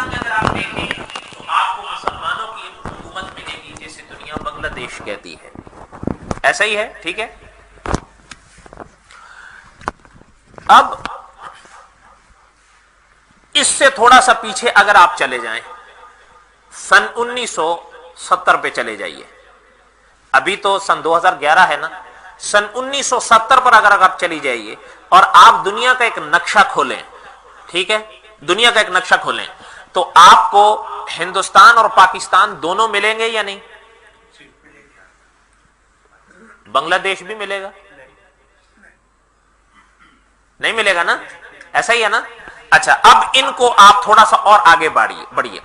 پاکستان میں اگر آپ دیکھیں تو آپ کو مسلمانوں کی حکومت ملے گی جیسے دنیا بنگلہ دیش کہتی ہے، ایسا ہی ہے، ٹھیک ہے۔ اب اس سے تھوڑا سا پیچھے اگر آپ چلے جائیں، سن 1970 پہ چلے جائیے، ابھی تو سن 2011 ہے نا، سن 1970 پر اگر آپ چلی جائیے اور آپ دنیا کا ایک نقشہ کھولیں، ٹھیک ہے، دنیا کا ایک نقشہ کھولیں، تو آپ کو ہندوستان اور پاکستان دونوں ملیں گے یا نہیں؟ بنگلہ دیش بھی ملے گا؟ نہیں ملے گا نا، ایسا ہی ہے نا۔ اچھا، اب ان کو آپ تھوڑا سا اور آگے بڑھیے،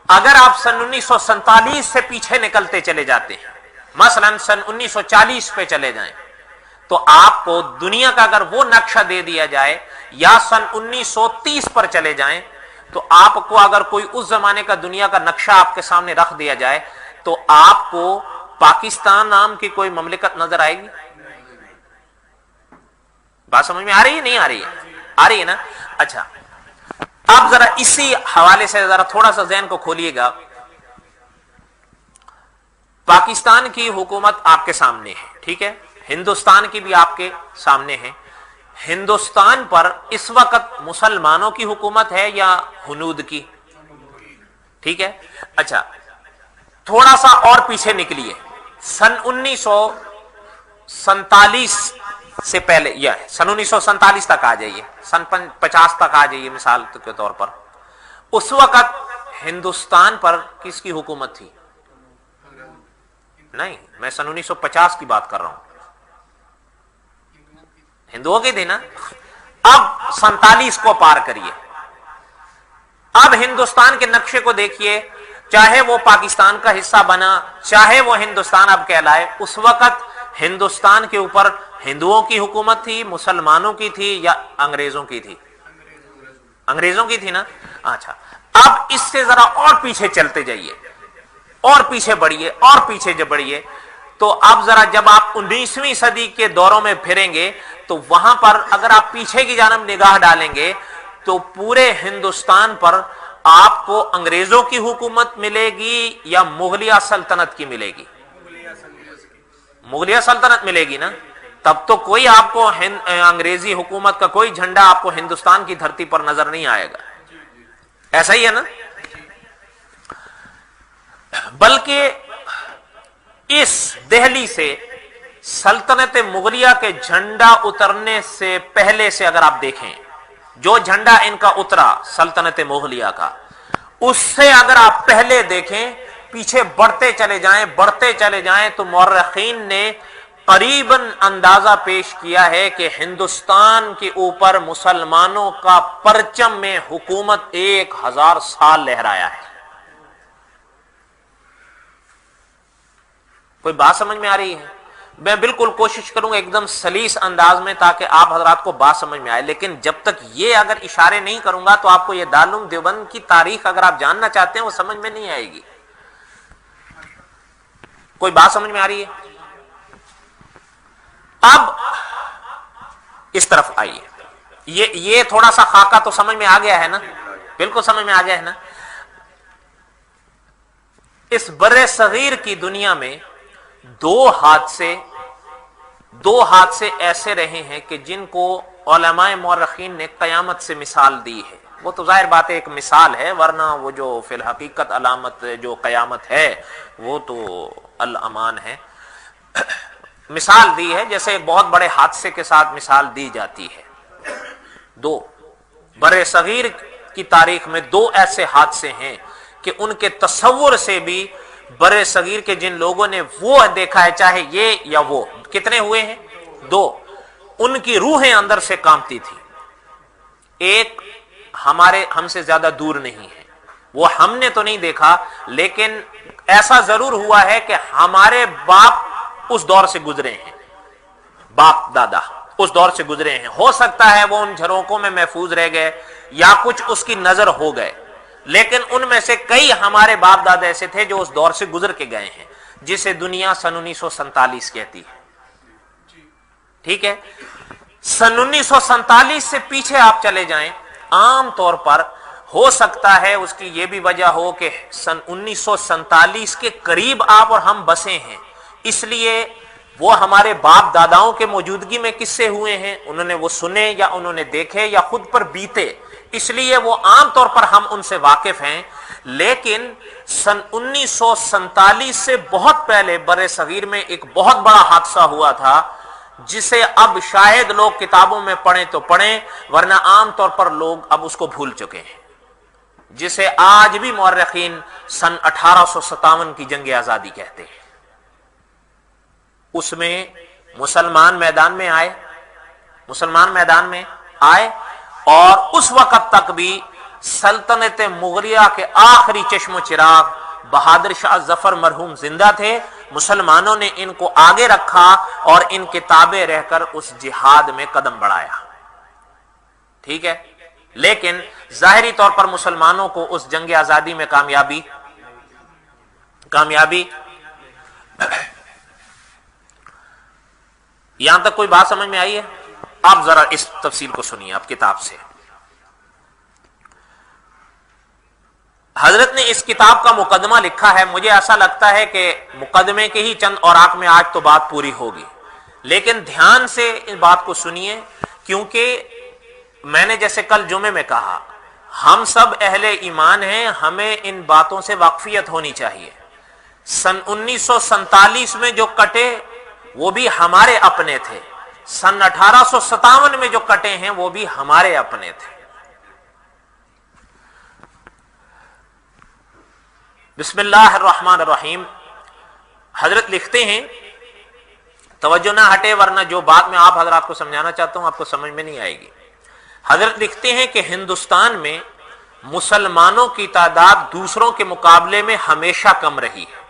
اگر آپ سن 1947 سے پیچھے نکلتے چلے جاتے ہیں، مثلا سن 1940 پہ چلے جائیں، تو آپ کو دنیا کا اگر وہ نقشہ دے دیا جائے، یا سن 1930 پر چلے جائیں، تو آپ کو اگر کوئی اس زمانے کا دنیا کا نقشہ آپ کے سامنے رکھ دیا جائے تو آپ کو پاکستان نام کی کوئی مملکت نظر آئے گی؟ بات سمجھ میں آ رہی ہے نہیں آ رہی ہے؟ آ رہی ہے نا۔ اچھا، اب ذرا اسی حوالے سے ذرا تھوڑا سا ذہن کو کھولیے گا۔ پاکستان کی حکومت آپ کے سامنے ہے، ٹھیک ہے، ہندوستان کی بھی آپ کے سامنے ہے۔ ہندوستان پر اس وقت مسلمانوں کی حکومت ہے یا ہنود کی؟ ٹھیک ہے۔ اچھا، تھوڑا سا اور پیچھے نکلیے، سن 1947 سے پہلے، یا سن 1947 تک آ جائیے، سن 50 تک آ جائیے مثال کے طور پر۔ اس وقت ہندوستان پر کس کی حکومت تھی؟ نہیں، میں سن 1950 کی بات کر رہا ہوں، ہندوؤں کی تھی نا۔ اب 47 کو پار کریے، اب ہندوستان کے نقشے کو دیکھیے، چاہے وہ پاکستان کا حصہ بنا، چاہے وہ ہندوستان اب کہلائے، اس وقت ہندوستان کے اوپر ہندوؤں کی حکومت تھی، مسلمانوں کی تھی، یا انگریزوں کی تھی؟ انگریزوں کی تھی نا۔ اچھا، اب اس سے ذرا اور پیچھے چلتے جائیے، اور پیچھے بڑھیے، اور پیچھے جب بڑھیے، تو اب ذرا جب آپ 19ویں صدی کے دوروں میں پھریں گے تو وہاں پر اگر آپ پیچھے کی جانب نگاہ ڈالیں گے تو پورے ہندوستان پر آپ کو انگریزوں کی حکومت ملے گی یا مغلیہ سلطنت کی ملے گی؟ مغلیہ سلطنت ملے گی نا۔ تب تو کوئی آپ کو انگریزی حکومت کا کوئی جھنڈا آپ کو ہندوستان کی دھرتی پر نظر نہیں آئے گا، ایسا ہی ہے نا۔ بلکہ اس دہلی سے سلطنت مغلیہ کے جھنڈا اترنے سے پہلے سے اگر آپ دیکھیں، جو جھنڈا ان کا اترا سلطنت مغلیہ کا، اس سے اگر آپ پہلے دیکھیں، پیچھے بڑھتے چلے جائیں تو مورخین نے قریباً اندازہ پیش کیا ہے کہ ہندوستان کے اوپر مسلمانوں کا پرچم میں حکومت 1000 سال لہرایا ہے۔ کوئی بات سمجھ میں آ رہی ہے؟ میں بالکل کوشش کروں گا ایک دم سلیس انداز میں تاکہ آپ حضرات کو بات سمجھ میں آئے، لیکن جب تک یہ اگر اشارے نہیں کروں گا تو آپ کو یہ دارالعلوم دیوبند کی تاریخ اگر آپ جاننا چاہتے ہیں وہ سمجھ میں نہیں آئے گی۔ کوئی بات سمجھ میں آ رہی ہے؟ اب اس طرف آئیے، یہ تھوڑا سا خاکہ تو سمجھ میں آ گیا ہے نا، بالکل سمجھ میں آ گیا ہے نا۔ اس بر صغیر کی دنیا میں دو حادثے ایسے رہے ہیں کہ جن کو علماء مورخین نے قیامت سے مثال دی ہے۔ وہ تو ظاہر بات ہے ایک مثال ہے، ورنہ وہ جو فی الحقیقت علامت جو قیامت ہے وہ تو الامان ہے۔ مثال دی ہے جیسے بہت بڑے حادثے کے ساتھ مثال دی جاتی ہے۔ دو بر صغیر کی تاریخ میں دو ایسے حادثے ہیں کہ ان کے تصور سے بھی بر صغیر کے جن لوگوں نے وہ دیکھا ہے، چاہے یہ یا وہ، کتنے ہوئے ہیں؟ دو۔ ان کی روحیں اندر سے کانپتی تھی۔ ایک ہم سے زیادہ دور نہیں ہے، وہ ہم نے تو نہیں دیکھا، لیکن ایسا ضرور ہوا ہے کہ ہمارے باپ اس دور سے گزرے ہیں، باپ دادا اس دور سے گزرے ہیں۔ ہو سکتا ہے وہ ان جھروکوں میں محفوظ رہ گئے یا کچھ اس کی نظر ہو گئے، لیکن ان میں سے کئی ہمارے باپ دادا ایسے تھے جو اس دور سے گزر کے گئے ہیں، جسے دنیا سن 1947 کہتی ہے۔ ٹھیک ہے، سن 1947 سے پیچھے آپ چلے جائیں، عام طور پر ہو سکتا ہے اس کی یہ بھی وجہ ہو کہ سن 1947 کے قریب آپ اور ہم بسے ہیں، اس لیے وہ ہمارے باپ داداؤں کے موجودگی میں قصے ہوئے ہیں، انہوں نے وہ سنے یا انہوں نے دیکھے یا خود پر بیتے، اس لیے وہ عام طور پر ہم ان سے واقف ہیں۔ لیکن سن 1947 سے بہت پہلے بر صغیر میں ایک بہت بڑا حادثہ ہوا تھا، جسے اب شاید لوگ کتابوں میں پڑھیں تو پڑھیں، ورنہ عام طور پر لوگ اب اس کو بھول چکے ہیں، جسے آج بھی مورخین سن 1857 کی جنگ آزادی کہتے ہیں۔ اس میں مسلمان میدان میں آئے اور اس وقت تک بھی سلطنت مغلیہ کے آخری چشم و چراغ بہادر شاہ ظفر مرحوم زندہ تھے، مسلمانوں نے ان کو آگے رکھا اور ان کے تابع رہ کر اس جہاد میں قدم بڑھایا، ٹھیک ہے۔ لیکن ظاہری طور پر مسلمانوں کو اس جنگ آزادی میں کامیابی یہاں تک کوئی بات سمجھ میں آئی ہے؟ آپ ذرا اس تفصیل کو سنیے آپ کتاب سے۔ حضرت نے اس کتاب کا مقدمہ لکھا ہے، مجھے ایسا لگتا ہے کہ مقدمے کے ہی چند اوراق میں آج تو بات پوری ہوگی، لیکن دھیان سے اس بات کو سنیے، کیونکہ میں نے جیسے کل جمعے میں کہا، ہم سب اہل ایمان ہیں، ہمیں ان باتوں سے واقفیت ہونی چاہیے۔ سن 1947 میں جو کٹے وہ بھی ہمارے اپنے تھے، سن 1857 میں جو کٹے ہیں وہ بھی ہمارے اپنے تھے۔ بسم اللہ الرحمن الرحیم۔ حضرت لکھتے ہیں، توجہ نہ ہٹے ورنہ جو بات میں آپ حضرات کو سمجھانا چاہتا ہوں آپ کو سمجھ میں نہیں آئے گی۔ حضرت لکھتے ہیں کہ ہندوستان میں مسلمانوں کی تعداد دوسروں کے مقابلے میں ہمیشہ کم رہی ہے۔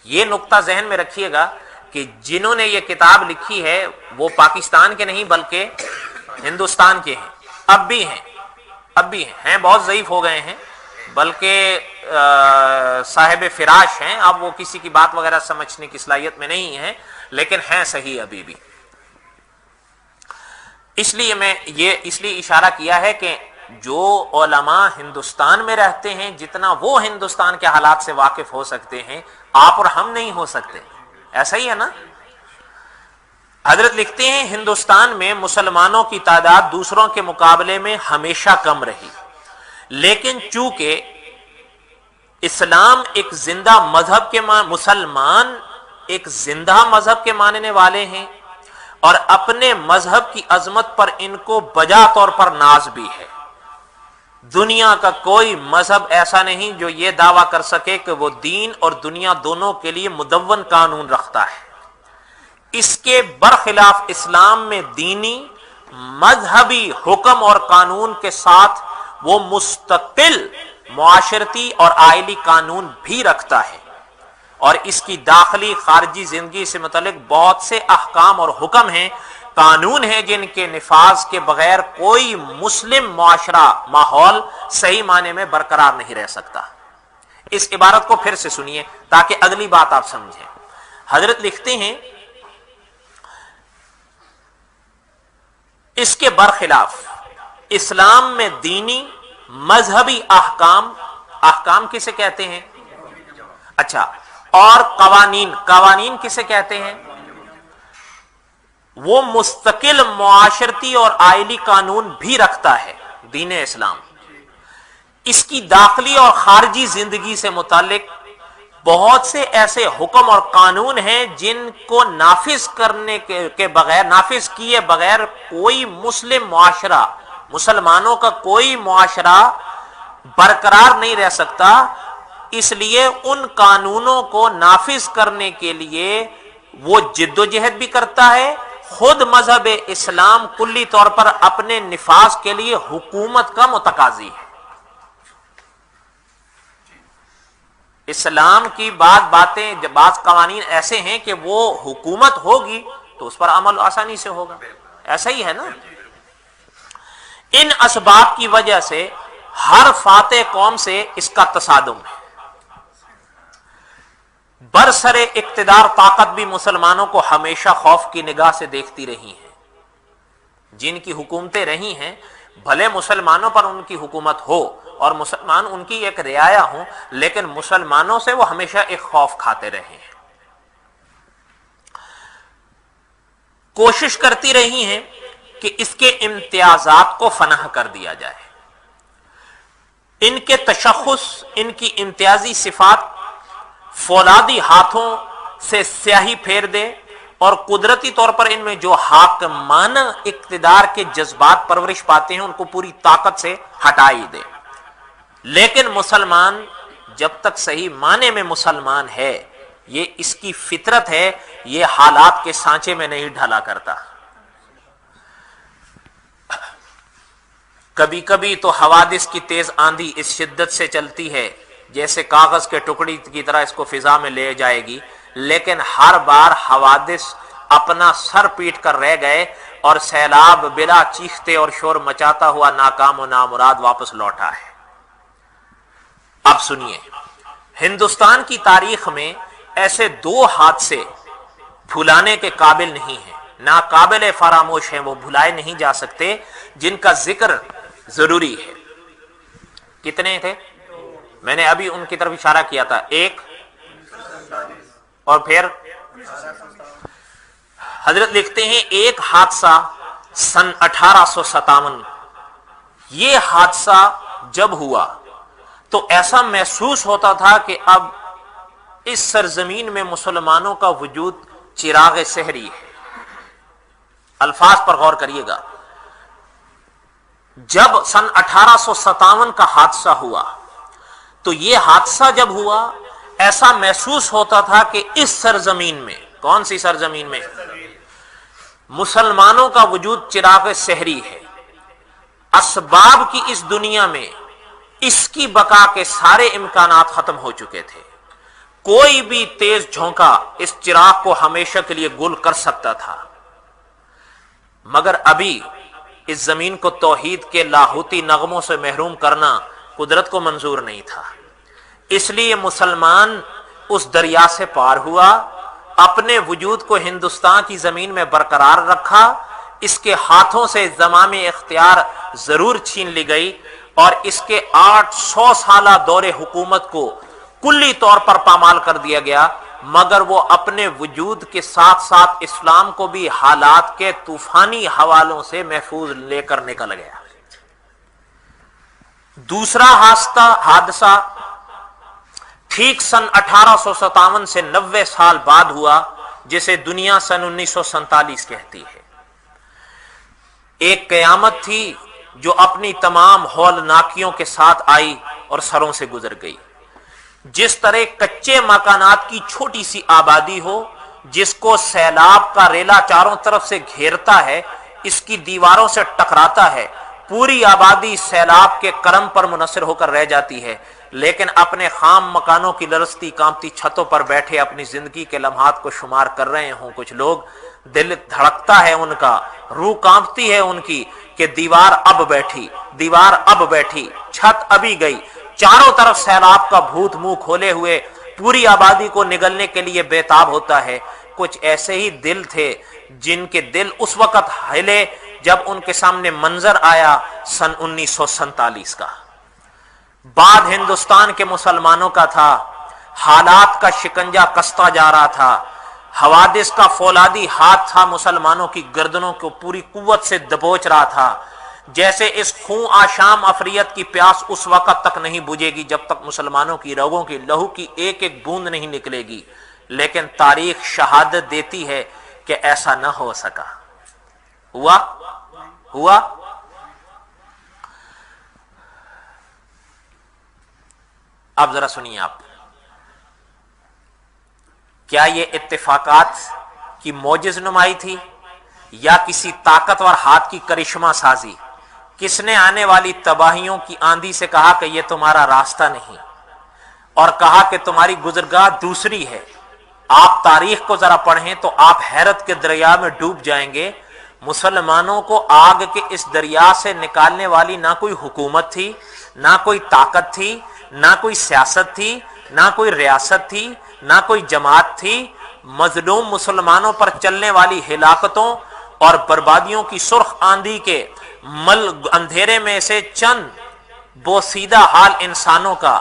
یہ نقطہ ذہن میں رکھیے گا کہ جنہوں نے یہ کتاب لکھی ہے وہ پاکستان کے نہیں بلکہ ہندوستان کے ہیں، اب بھی ہیں، بہت ضعیف ہو گئے ہیں، بلکہ صاحب فراش ہیں، اب وہ کسی کی بات وغیرہ سمجھنے کی صلاحیت میں نہیں ہیں، لیکن ہیں صحیح ابھی بھی۔ اس لیے میں یہ اس لیے اشارہ کیا ہے کہ جو علماء ہندوستان میں رہتے ہیں، جتنا وہ ہندوستان کے حالات سے واقف ہو سکتے ہیں، آپ اور ہم نہیں ہو سکتے، ایسا ہی ہے نا۔ حضرت لکھتے ہیں ہندوستان میں مسلمانوں کی تعداد دوسروں کے مقابلے میں ہمیشہ کم رہی، لیکن چونکہ اسلام ایک زندہ مذہب کے مسلمان ایک زندہ مذہب کے ماننے والے ہیں اور اپنے مذہب کی عظمت پر ان کو بجا طور پر ناز بھی ہے۔ دنیا کا کوئی مذہب ایسا نہیں جو یہ دعویٰ کر سکے کہ وہ دین اور دنیا دونوں کے لیے مدون قانون رکھتا ہے۔ اس کے برخلاف اسلام میں دینی مذہبی حکم اور قانون کے ساتھ وہ مستقل معاشرتی اور آئلی قانون بھی رکھتا ہے، اور اس کی داخلی خارجی زندگی سے متعلق بہت سے احکام اور حکم ہیں، قانون ہیں جن کے نفاذ کے بغیر کوئی مسلم معاشرہ ماحول صحیح معنی میں برقرار نہیں رہ سکتا۔ اس عبارت کو پھر سے سنیے تاکہ اگلی بات آپ سمجھیں۔ حضرت لکھتے ہیں اس کے برخلاف اسلام میں دینی مذہبی احکام کسے کہتے ہیں؟ اچھا، اور قوانین کسے کہتے ہیں؟ وہ مستقل معاشرتی اور آئلی قانون بھی رکھتا ہے دین اسلام۔ اس کی داخلی اور خارجی زندگی سے متعلق بہت سے ایسے حکم اور قانون ہیں جن کو نافذ کرنے کے بغیر، نافذ کیے بغیر کوئی مسلم معاشرہ، مسلمانوں کا کوئی معاشرہ برقرار نہیں رہ سکتا۔ اس لیے ان قانونوں کو نافذ کرنے کے لیے وہ جد و جہد بھی کرتا ہے۔ خود مذہب اسلام کلی طور پر اپنے نفاذ کے لیے حکومت کا متقاضی ہے۔ اسلام کی بعض قوانین ایسے ہیں کہ وہ حکومت ہوگی تو اس پر عمل آسانی سے ہوگا، ایسا ہی ہے نا۔ ان اسباب کی وجہ سے ہر فاتح قوم سے اس کا تصادم ہے۔ برسر اقتدار طاقت بھی مسلمانوں کو ہمیشہ خوف کی نگاہ سے دیکھتی رہی ہیں، جن کی حکومتیں رہی ہیں بھلے مسلمانوں پر ان کی حکومت ہو اور مسلمان ان کی ایک رعایا ہوں، لیکن مسلمانوں سے وہ ہمیشہ ایک خوف کھاتے رہے ہیں، کوشش کرتی رہی ہیں کہ اس کے امتیازات کو فناہ کر دیا جائے، ان کے تشخص، ان کی امتیازی صفات فولادی ہاتھوں سے سیاہی پھیر دے اور قدرتی طور پر ان میں جو حاکمانہ اقتدار کے جذبات پرورش پاتے ہیں ان کو پوری طاقت سے ہٹائی دے۔ لیکن مسلمان جب تک صحیح معنی میں مسلمان ہے، یہ اس کی فطرت ہے، یہ حالات کے سانچے میں نہیں ڈھلا کرتا۔ کبھی کبھی تو حوادث کی تیز آندھی اس شدت سے چلتی ہے جیسے کاغذ کے ٹکڑی کی طرح اس کو فضا میں لے جائے گی، لیکن ہر بار حوادث اپنا سر پیٹ کر رہ گئے اور سیلاب بلا چیختے اور شور مچاتا ہوا ناکام و نامراد واپس لوٹا ہے۔ اب سنیے، ہندوستان کی تاریخ میں ایسے دو حادثے بھلانے کے قابل نہیں ہیں، ناقابل فراموش ہیں، وہ بھلائے نہیں جا سکتے، جن کا ذکر ضروری ہے۔ کتنے تھے؟ میں نے ابھی ان کی طرف اشارہ کیا تھا، ایک اور پھر حضرت لکھتے ہیں ایک حادثہ سن 1857، یہ حادثہ جب ہوا تو ایسا محسوس ہوتا تھا کہ اب اس سرزمین میں مسلمانوں کا وجود چراغ سحری ہے۔ الفاظ پر غور کریے گا، جب سن 1857 کا حادثہ ہوا تو یہ حادثہ جب ہوا ایسا محسوس ہوتا تھا کہ اس سرزمین میں، کون سی سرزمین میں؟ مسلمانوں کا وجود چراغ سحری ہے، اسباب کی اس دنیا میں اس کی بقا کے سارے امکانات ختم ہو چکے تھے، کوئی بھی تیز جھونکا اس چراغ کو ہمیشہ کے لیے گل کر سکتا تھا، مگر ابھی اس زمین کو توحید کے لاہوتی نغموں سے محروم کرنا قدرت کو منظور نہیں تھا۔ اس لیے مسلمان اس دریا سے پار ہوا، اپنے وجود کو ہندوستان کی زمین میں برقرار رکھا، اس کے ہاتھوں سے زمام اختیار ضرور چھین لی گئی اور اس کے 800 سالہ دور حکومت کو کلی طور پر پامال کر دیا گیا، مگر وہ اپنے وجود کے ساتھ ساتھ اسلام کو بھی حالات کے طوفانی حوالوں سے محفوظ لے کر نکل گیا۔ دوسرا حادثہ ٹھیک سن 1857 سے 90 سال بعد ہوا، جسے دنیا سن 1947 کہتی ہے۔ ایک قیامت تھی جو اپنی تمام ہولناکیوں کے ساتھ آئی اور سروں سے گزر گئی۔ جس طرح کچے مکانات کی چھوٹی سی آبادی ہو جس کو سیلاب کا ریلا چاروں طرف سے گھیرتا ہے، اس کی دیواروں سے ٹکراتا ہے، پوری آبادی سیلاب کے کرم پر منحصر ہو کر رہ جاتی ہے، لیکن اپنے خام مکانوں کی لرزتی کانپتی چھتوں پر بیٹھے اپنی زندگی کے لمحات کو شمار کر رہے ہوں کچھ لوگ، دل دھڑکتا ہے ان کا، روح کانپتی ہے ان کی کہ دیوار اب بیٹھی، دیوار اب بیٹھی، چھت ابھی گئی، چاروں طرف سیلاب کا بھوت منہ کھولے ہوئے پوری آبادی کو نگلنے کے لیے بےتاب ہوتا ہے۔ کچھ ایسے ہی دل تھے جن کے دل اس وقت ہلے جب ان کے سامنے منظر آیا سن 1947 کا۔ بعد ہندوستان کے مسلمانوں کا تھا، حالات کا شکنجہ کستا جا رہا تھا، حوادث کا فولادی ہاتھ تھا مسلمانوں کی گردنوں کو پوری قوت سے دبوچ رہا تھا، جیسے اس خون آشام افریت کی پیاس اس وقت تک نہیں بجھے گی جب تک مسلمانوں کی رگوں کی لہو کی ایک ایک بوند نہیں نکلے گی، لیکن تاریخ شہادت دیتی ہے کہ ایسا نہ ہو سکا۔ ہوا اب ذرا سنیے آپ، کیا یہ اتفاقات کی معجز نمائی تھی یا کسی طاقتور ہاتھ کی کرشمہ سازی؟ کس نے آنے والی تباہیوں کی آندھی سے کہا کہ یہ تمہارا راستہ نہیں اور کہا کہ تمہاری گزرگاہ دوسری ہے؟ آپ تاریخ کو ذرا پڑھیں تو آپ حیرت کے دریا میں ڈوب جائیں گے۔ مسلمانوں کو آگ کے اس دریا سے نکالنے والی نہ کوئی حکومت تھی، نہ کوئی طاقت تھی، نہ کوئی سیاست تھی، نہ کوئی ریاست تھی، نہ کوئی جماعت تھی۔ مظلوم مسلمانوں پر چلنے والی ہلاکتوں اور بربادیوں کی سرخ آندھی کے اندھیرے میں سے چند بوسیدہ حال انسانوں کا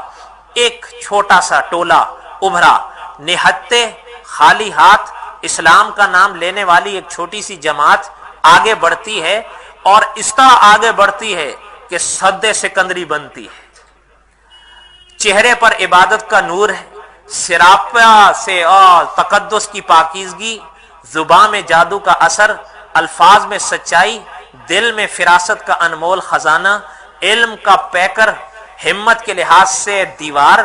ایک چھوٹا سا ٹولہ ابھرا، نہتے خالی ہاتھ اسلام کا نام لینے والی ایک چھوٹی سی جماعت آگے بڑھتی ہے، اور اس طرح آگے بڑھتی ہے کہ سد سکندری بنتی ہے۔ چہرے پر عبادت کا نور ہے، سراپا سے اور تقدس کی پاکیزگی، زبان میں جادو کا اثر، الفاظ میں سچائی، دل میں فراست کا انمول خزانہ، علم کا پیکر، ہمت کے لحاظ سے دیوار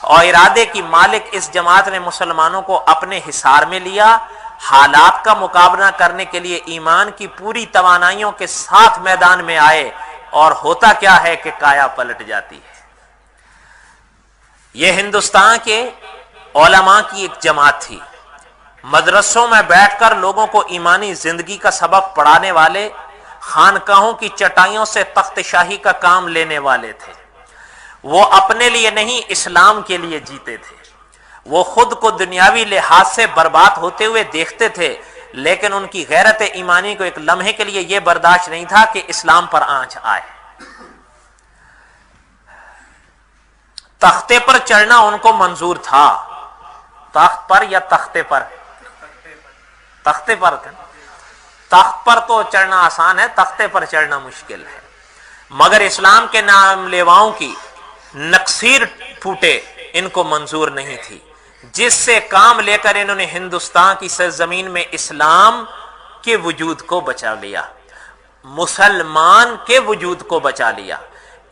اور ارادے کی مالک اس جماعت نے مسلمانوں کو اپنے حصار میں لیا۔ حالات کا مقابلہ کرنے کے لیے ایمان کی پوری توانائیوں کے ساتھ میدان میں آئے، اور ہوتا کیا ہے کہ کایا پلٹ جاتی ہے۔ یہ ہندوستان کے علماء کی ایک جماعت تھی، مدرسوں میں بیٹھ کر لوگوں کو ایمانی زندگی کا سبق پڑھانے والے، خانقاہوں کی چٹائیوں سے تخت شاہی کا کام لینے والے تھے۔ وہ اپنے لیے نہیں، اسلام کے لیے جیتے تھے۔ وہ خود کو دنیاوی لحاظ سے برباد ہوتے ہوئے دیکھتے تھے، لیکن ان کی غیرت ایمانی کو ایک لمحے کے لیے یہ برداشت نہیں تھا کہ اسلام پر آنچ آئے۔ تختے پر چڑھنا ان کو منظور تھا۔ تخت پر یا تختے پر؟ تختے پر۔ تخت پر تو چڑھنا آسان ہے، تختے پر چڑھنا مشکل ہے۔ مگر اسلام کے نام لیواؤں کی نقصیر پھوٹے ان کو منظور نہیں تھی، جس سے کام لے کر انہوں نے ہندوستان کی سرزمین میں اسلام کے وجود کو بچا لیا، مسلمان کے وجود کو بچا لیا،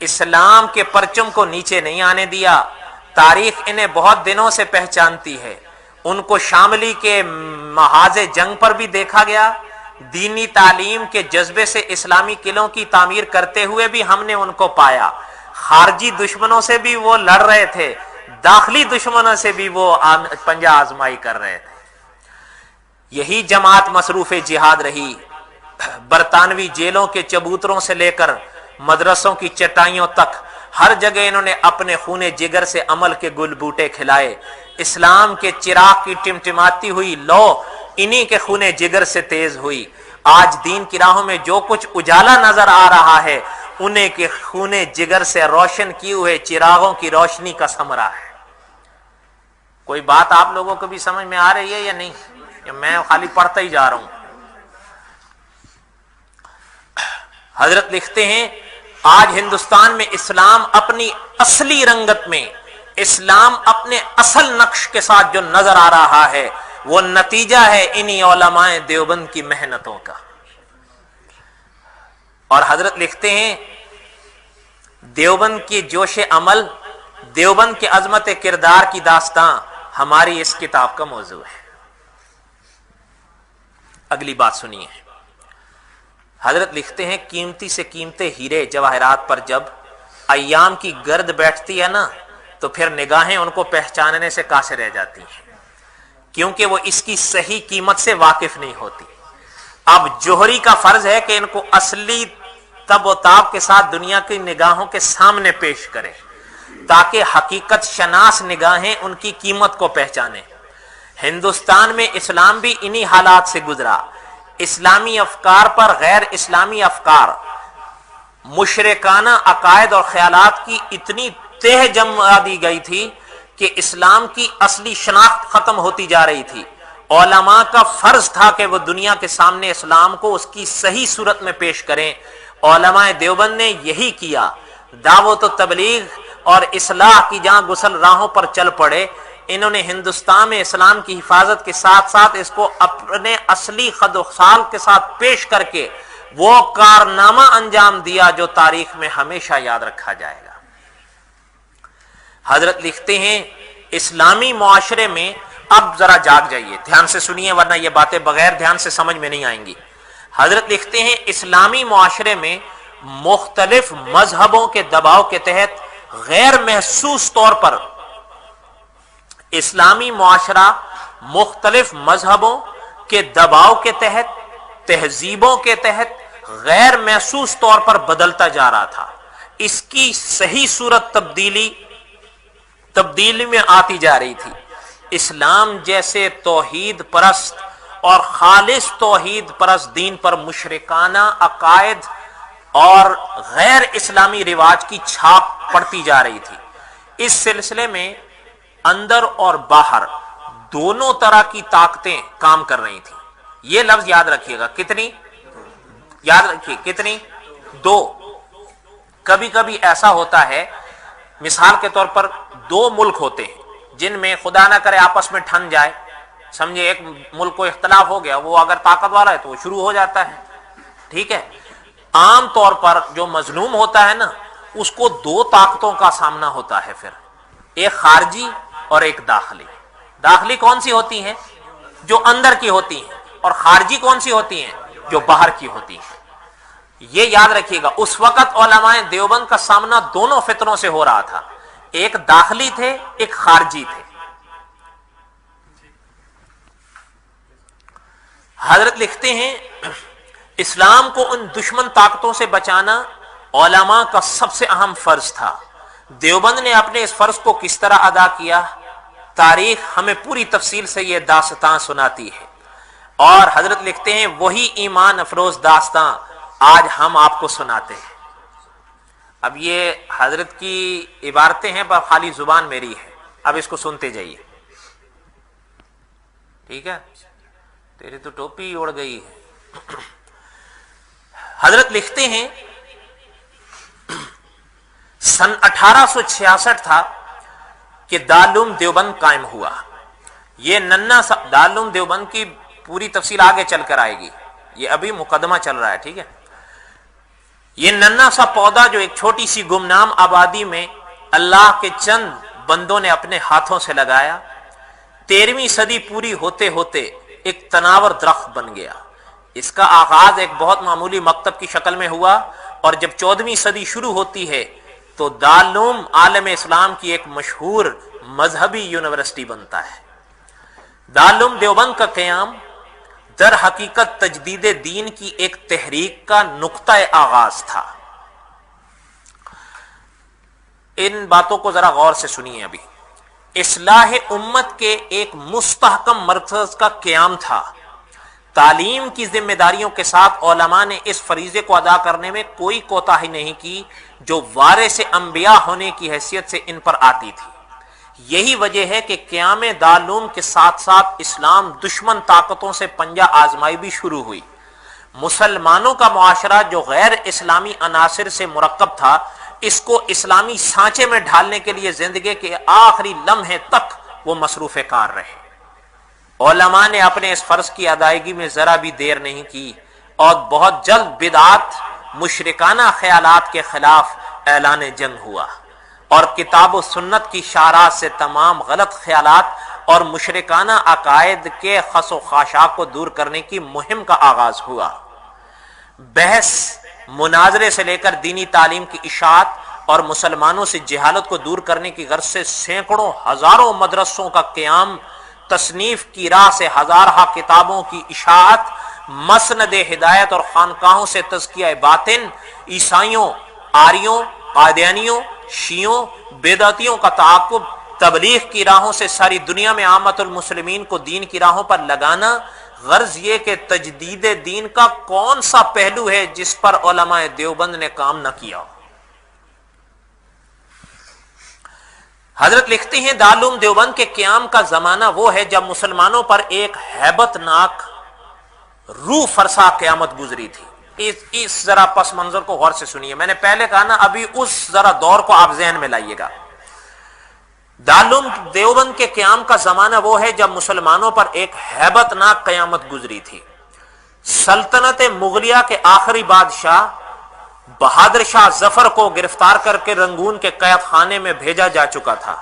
اسلام کے پرچم کو نیچے نہیں آنے دیا۔ تاریخ انہیں بہت دنوں سے پہچانتی ہے۔ ان کو شاملی کے محاذ جنگ پر بھی دیکھا گیا، دینی تعلیم کے جذبے سے اسلامی قلعوں کی تعمیر کرتے ہوئے بھی ہم نے ان کو پایا۔ خارجی دشمنوں سے بھی وہ لڑ رہے تھے، داخلی دشمنوں سے بھی وہ پنجہ آزمائی کر رہے تھے۔ یہی جماعت مصروف جہاد رہی، برطانوی جیلوں کے چبوتروں سے لے کر مدرسوں کی چٹائیوں تک ہر جگہ انہوں نے اپنے خون جگر سے عمل کے گل بوٹے کھلائے۔ اسلام کے چراغ کی ٹمٹماتی ہوئی لو انہی کے خون جگر سے تیز ہوئی۔ آج دین کی راہوں میں جو کچھ اجالا نظر آ رہا ہے، انہیں کے خون جگر سے روشن کیے ہوئے چراغوں کی روشنی کا ثمرہ ہے۔ کوئی بات آپ لوگوں کو بھی سمجھ میں آ رہی ہے یا نہیں؟ یا میں خالی پڑھتا ہی جا رہا ہوں؟ حضرت لکھتے ہیں آج ہندوستان میں اسلام اپنی اصلی رنگت میں، اسلام اپنے اصل نقش کے ساتھ جو نظر آ رہا ہے، وہ نتیجہ ہے انہی علماء دیوبند کی محنتوں کا۔ اور حضرت لکھتے ہیں دیوبند کی جوش عمل، دیوبند کے عظمت کردار کی داستان ہماری اس کتاب کا موضوع ہے۔ اگلی بات سنیے، حضرت لکھتے ہیں قیمتی سے قیمتی ہیرے جواہرات پر جب ایام کی گرد بیٹھتی ہے نا، تو پھر نگاہیں ان کو پہچاننے سے قاصر رہ جاتی ہیں، کیونکہ وہ اس کی صحیح قیمت سے واقف نہیں ہوتی۔ اب جوہری کا فرض ہے کہ ان کو اصلی تب و تاب کے ساتھ دنیا کی نگاہوں کے سامنے پیش کرے، تاکہ حقیقت شناس نگاہیں ان کی قیمت کو پہچانیں۔ ہندوستان میں اسلام بھی انہی حالات سے گزرا۔ اسلامی افکار پر غیر اسلامی افکار، مشرکانہ عقائد اور خیالات کی اتنی تہ جما دی گئی تھی کہ اسلام کی اصلی شناخت ختم ہوتی جا رہی تھی۔ علماء کا فرض تھا کہ وہ دنیا کے سامنے اسلام کو اس کی صحیح صورت میں پیش کریں۔ علماء دیوبند نے یہی کیا، دعوت و تبلیغ اور اصلاح کی جہاں گسل راہوں پر چل پڑے۔ انہوں نے ہندوستان میں اسلام کی حفاظت کے ساتھ ساتھ اس کو اپنے اصلی خد و خال کے ساتھ پیش کر کے وہ کارنامہ انجام دیا جو تاریخ میں ہمیشہ یاد رکھا جائے گا۔ حضرت لکھتے ہیں اسلامی معاشرے میں، اب ذرا جاگ جائیے، دھیان سے سنیے ورنہ یہ باتیں بغیر دھیان سے سمجھ میں نہیں آئیں گی۔ حضرت لکھتے ہیں اسلامی معاشرے میں مختلف مذہبوں کے دباؤ کے تحت غیر محسوس طور پر، اسلامی معاشرہ مختلف مذہبوں کے دباؤ کے تحت، تہذیبوں کے تحت غیر محسوس طور پر بدلتا جا رہا تھا۔ اس کی صحیح صورت تبدیلی میں آتی جا رہی تھی۔ اسلام جیسے توحید پرست اور خالص توحید پرست دین پر مشرکانہ عقائد اور غیر اسلامی رواج کی چھاپ پڑتی جا رہی تھی. اس سلسلے میں اندر اور باہر دونوں طرح کی طاقتیں کام کر رہی تھیں. یہ لفظ یاد رکھیے گا. کتنی؟ یاد رکھیے کتنی؟ دو. کبھی کبھی ایسا ہوتا ہے، مثال کے طور پر دو ملک ہوتے ہیں جن میں خدا نہ کرے آپس میں ٹھن جائے، سمجھے ایک ملک کو اختلاف ہو گیا، وہ اگر طاقت والا ہے تو وہ شروع ہو جاتا ہے. ٹھیک ہے. عام طور پر جو مظلوم ہوتا ہے نا، اس کو دو طاقتوں کا سامنا ہوتا ہے، پھر ایک خارجی اور ایک داخلی. داخلی کون سی ہوتی ہیں؟ جو اندر کی ہوتی ہیں. اور خارجی کون سی ہوتی ہیں؟ جو باہر کی ہوتی ہیں. یہ یاد رکھیے گا. اس وقت علماء دیوبند کا سامنا دونوں فتنوں سے ہو رہا تھا، ایک داخلی تھے ایک خارجی تھے. حضرت لکھتے ہیں اسلام کو ان دشمن طاقتوں سے بچانا علماء کا سب سے اہم فرض تھا. دیوبند نے اپنے اس فرض کو کس طرح ادا کیا، تاریخ ہمیں پوری تفصیل سے یہ داستان سناتی ہے. اور حضرت لکھتے ہیں وہی ایمان افروز داستان آج ہم آپ کو سناتے ہیں. اب یہ حضرت کی عبارتیں ہیں پر خالی زبان میری ہے. اب اس کو سنتے جائیے. ٹھیک ہے. تیری تو ٹوپی اڑ گئی ہے. حضرت لکھتے ہیں سن 1866 تھا کہ دارالعلوم دیوبند قائم ہوا. یہ ننا سا دارالعلوم دیوبند کی پوری تفصیل آگے چل کر آئے گی، یہ ابھی مقدمہ چل رہا ہے. ٹھیک ہے. یہ ننا سا پودا جو ایک چھوٹی سی گمنام آبادی میں اللہ کے چند بندوں نے اپنے ہاتھوں سے لگایا، 13ویں صدی پوری ہوتے ہوتے ایک تناور درخت بن گیا. اس کا آغاز ایک بہت معمولی مکتب کی شکل میں ہوا، اور جب 14ویں صدی شروع ہوتی ہے تو دارالعلوم عالم اسلام کی ایک مشہور مذہبی یونیورسٹی بنتا ہے. دارالعلوم دیوبند کا قیام در حقیقت تجدید دین کی ایک تحریک کا نقطہ آغاز تھا. ان باتوں کو ذرا غور سے سنیے. ابھی اصلاح امت کے ایک مستحکم مرکز کا قیام تھا. تعلیم کی ذمہ داریوں کے ساتھ علماء نے اس فریضے کو ادا کرنے میں کوئی کوتاہی نہیں کی جو وارث انبیاء ہونے کی حیثیت سے ان پر آتی تھی. یہی وجہ ہے کہ قیام دارالعلوم کے ساتھ ساتھ اسلام دشمن طاقتوں سے پنجہ آزمائی بھی شروع ہوئی. مسلمانوں کا معاشرہ جو غیر اسلامی عناصر سے مرکب تھا، اس کو اسلامی سانچے میں ڈھالنے کے لیے زندگی کے آخری لمحے تک وہ مصروف کار رہے. علماء نے اپنے اس فرض کی ادائیگی میں ذرا بھی دیر نہیں کی اور بہت جلد بدعات، مشرکانہ خیالات کے خلاف اعلان جنگ ہوا، اور کتاب و سنت کی شعراء سے تمام غلط خیالات اور مشرکانہ عقائد کے خس و خاشاک کو دور کرنے کی مہم کا آغاز ہوا. بحث مناظرے سے لے کر دینی تعلیم کی اشاعت اور مسلمانوں سے جہالت کو دور کرنے کی غرض سے سینکڑوں ہزاروں مدرسوں کا قیام، تصنیف کی راہ سے ہزارہ کتابوں کی اشاعت، مسند ہدایت اور خانقاہوں سے تزکیہ باطن، عیسائیوں، آریوں، قادیانیوں، شیعوں، بدعتیوں کا تعاقب، تبلیغ کی راہوں سے ساری دنیا میں عامت المسلمین کو دین کی راہوں پر لگانا. غرض یہ کہ تجدید دین کا کون سا پہلو ہے جس پر علماء دیوبند نے کام نہ کیا. حضرت لکھتے ہیں دارالعلوم دیوبند کے قیام کا زمانہ وہ ہے جب مسلمانوں پر ایک ہیبت ناک روح فرسا قیامت گزری تھی. اس ذرا پس منظر کو غور سے سنیے. میں نے پہلے کہا نا، ابھی اس ذرا دور کو آپ ذہن میں لائیے گا. دارالعلوم دیوبند کے قیام کا زمانہ وہ ہے جب مسلمانوں پر ایک ہیبت ناک قیامت گزری تھی. سلطنت مغلیہ کے آخری بادشاہ بہادر شاہ ظفر کو گرفتار کر کے رنگون کے قید خانے میں بھیجا جا چکا تھا.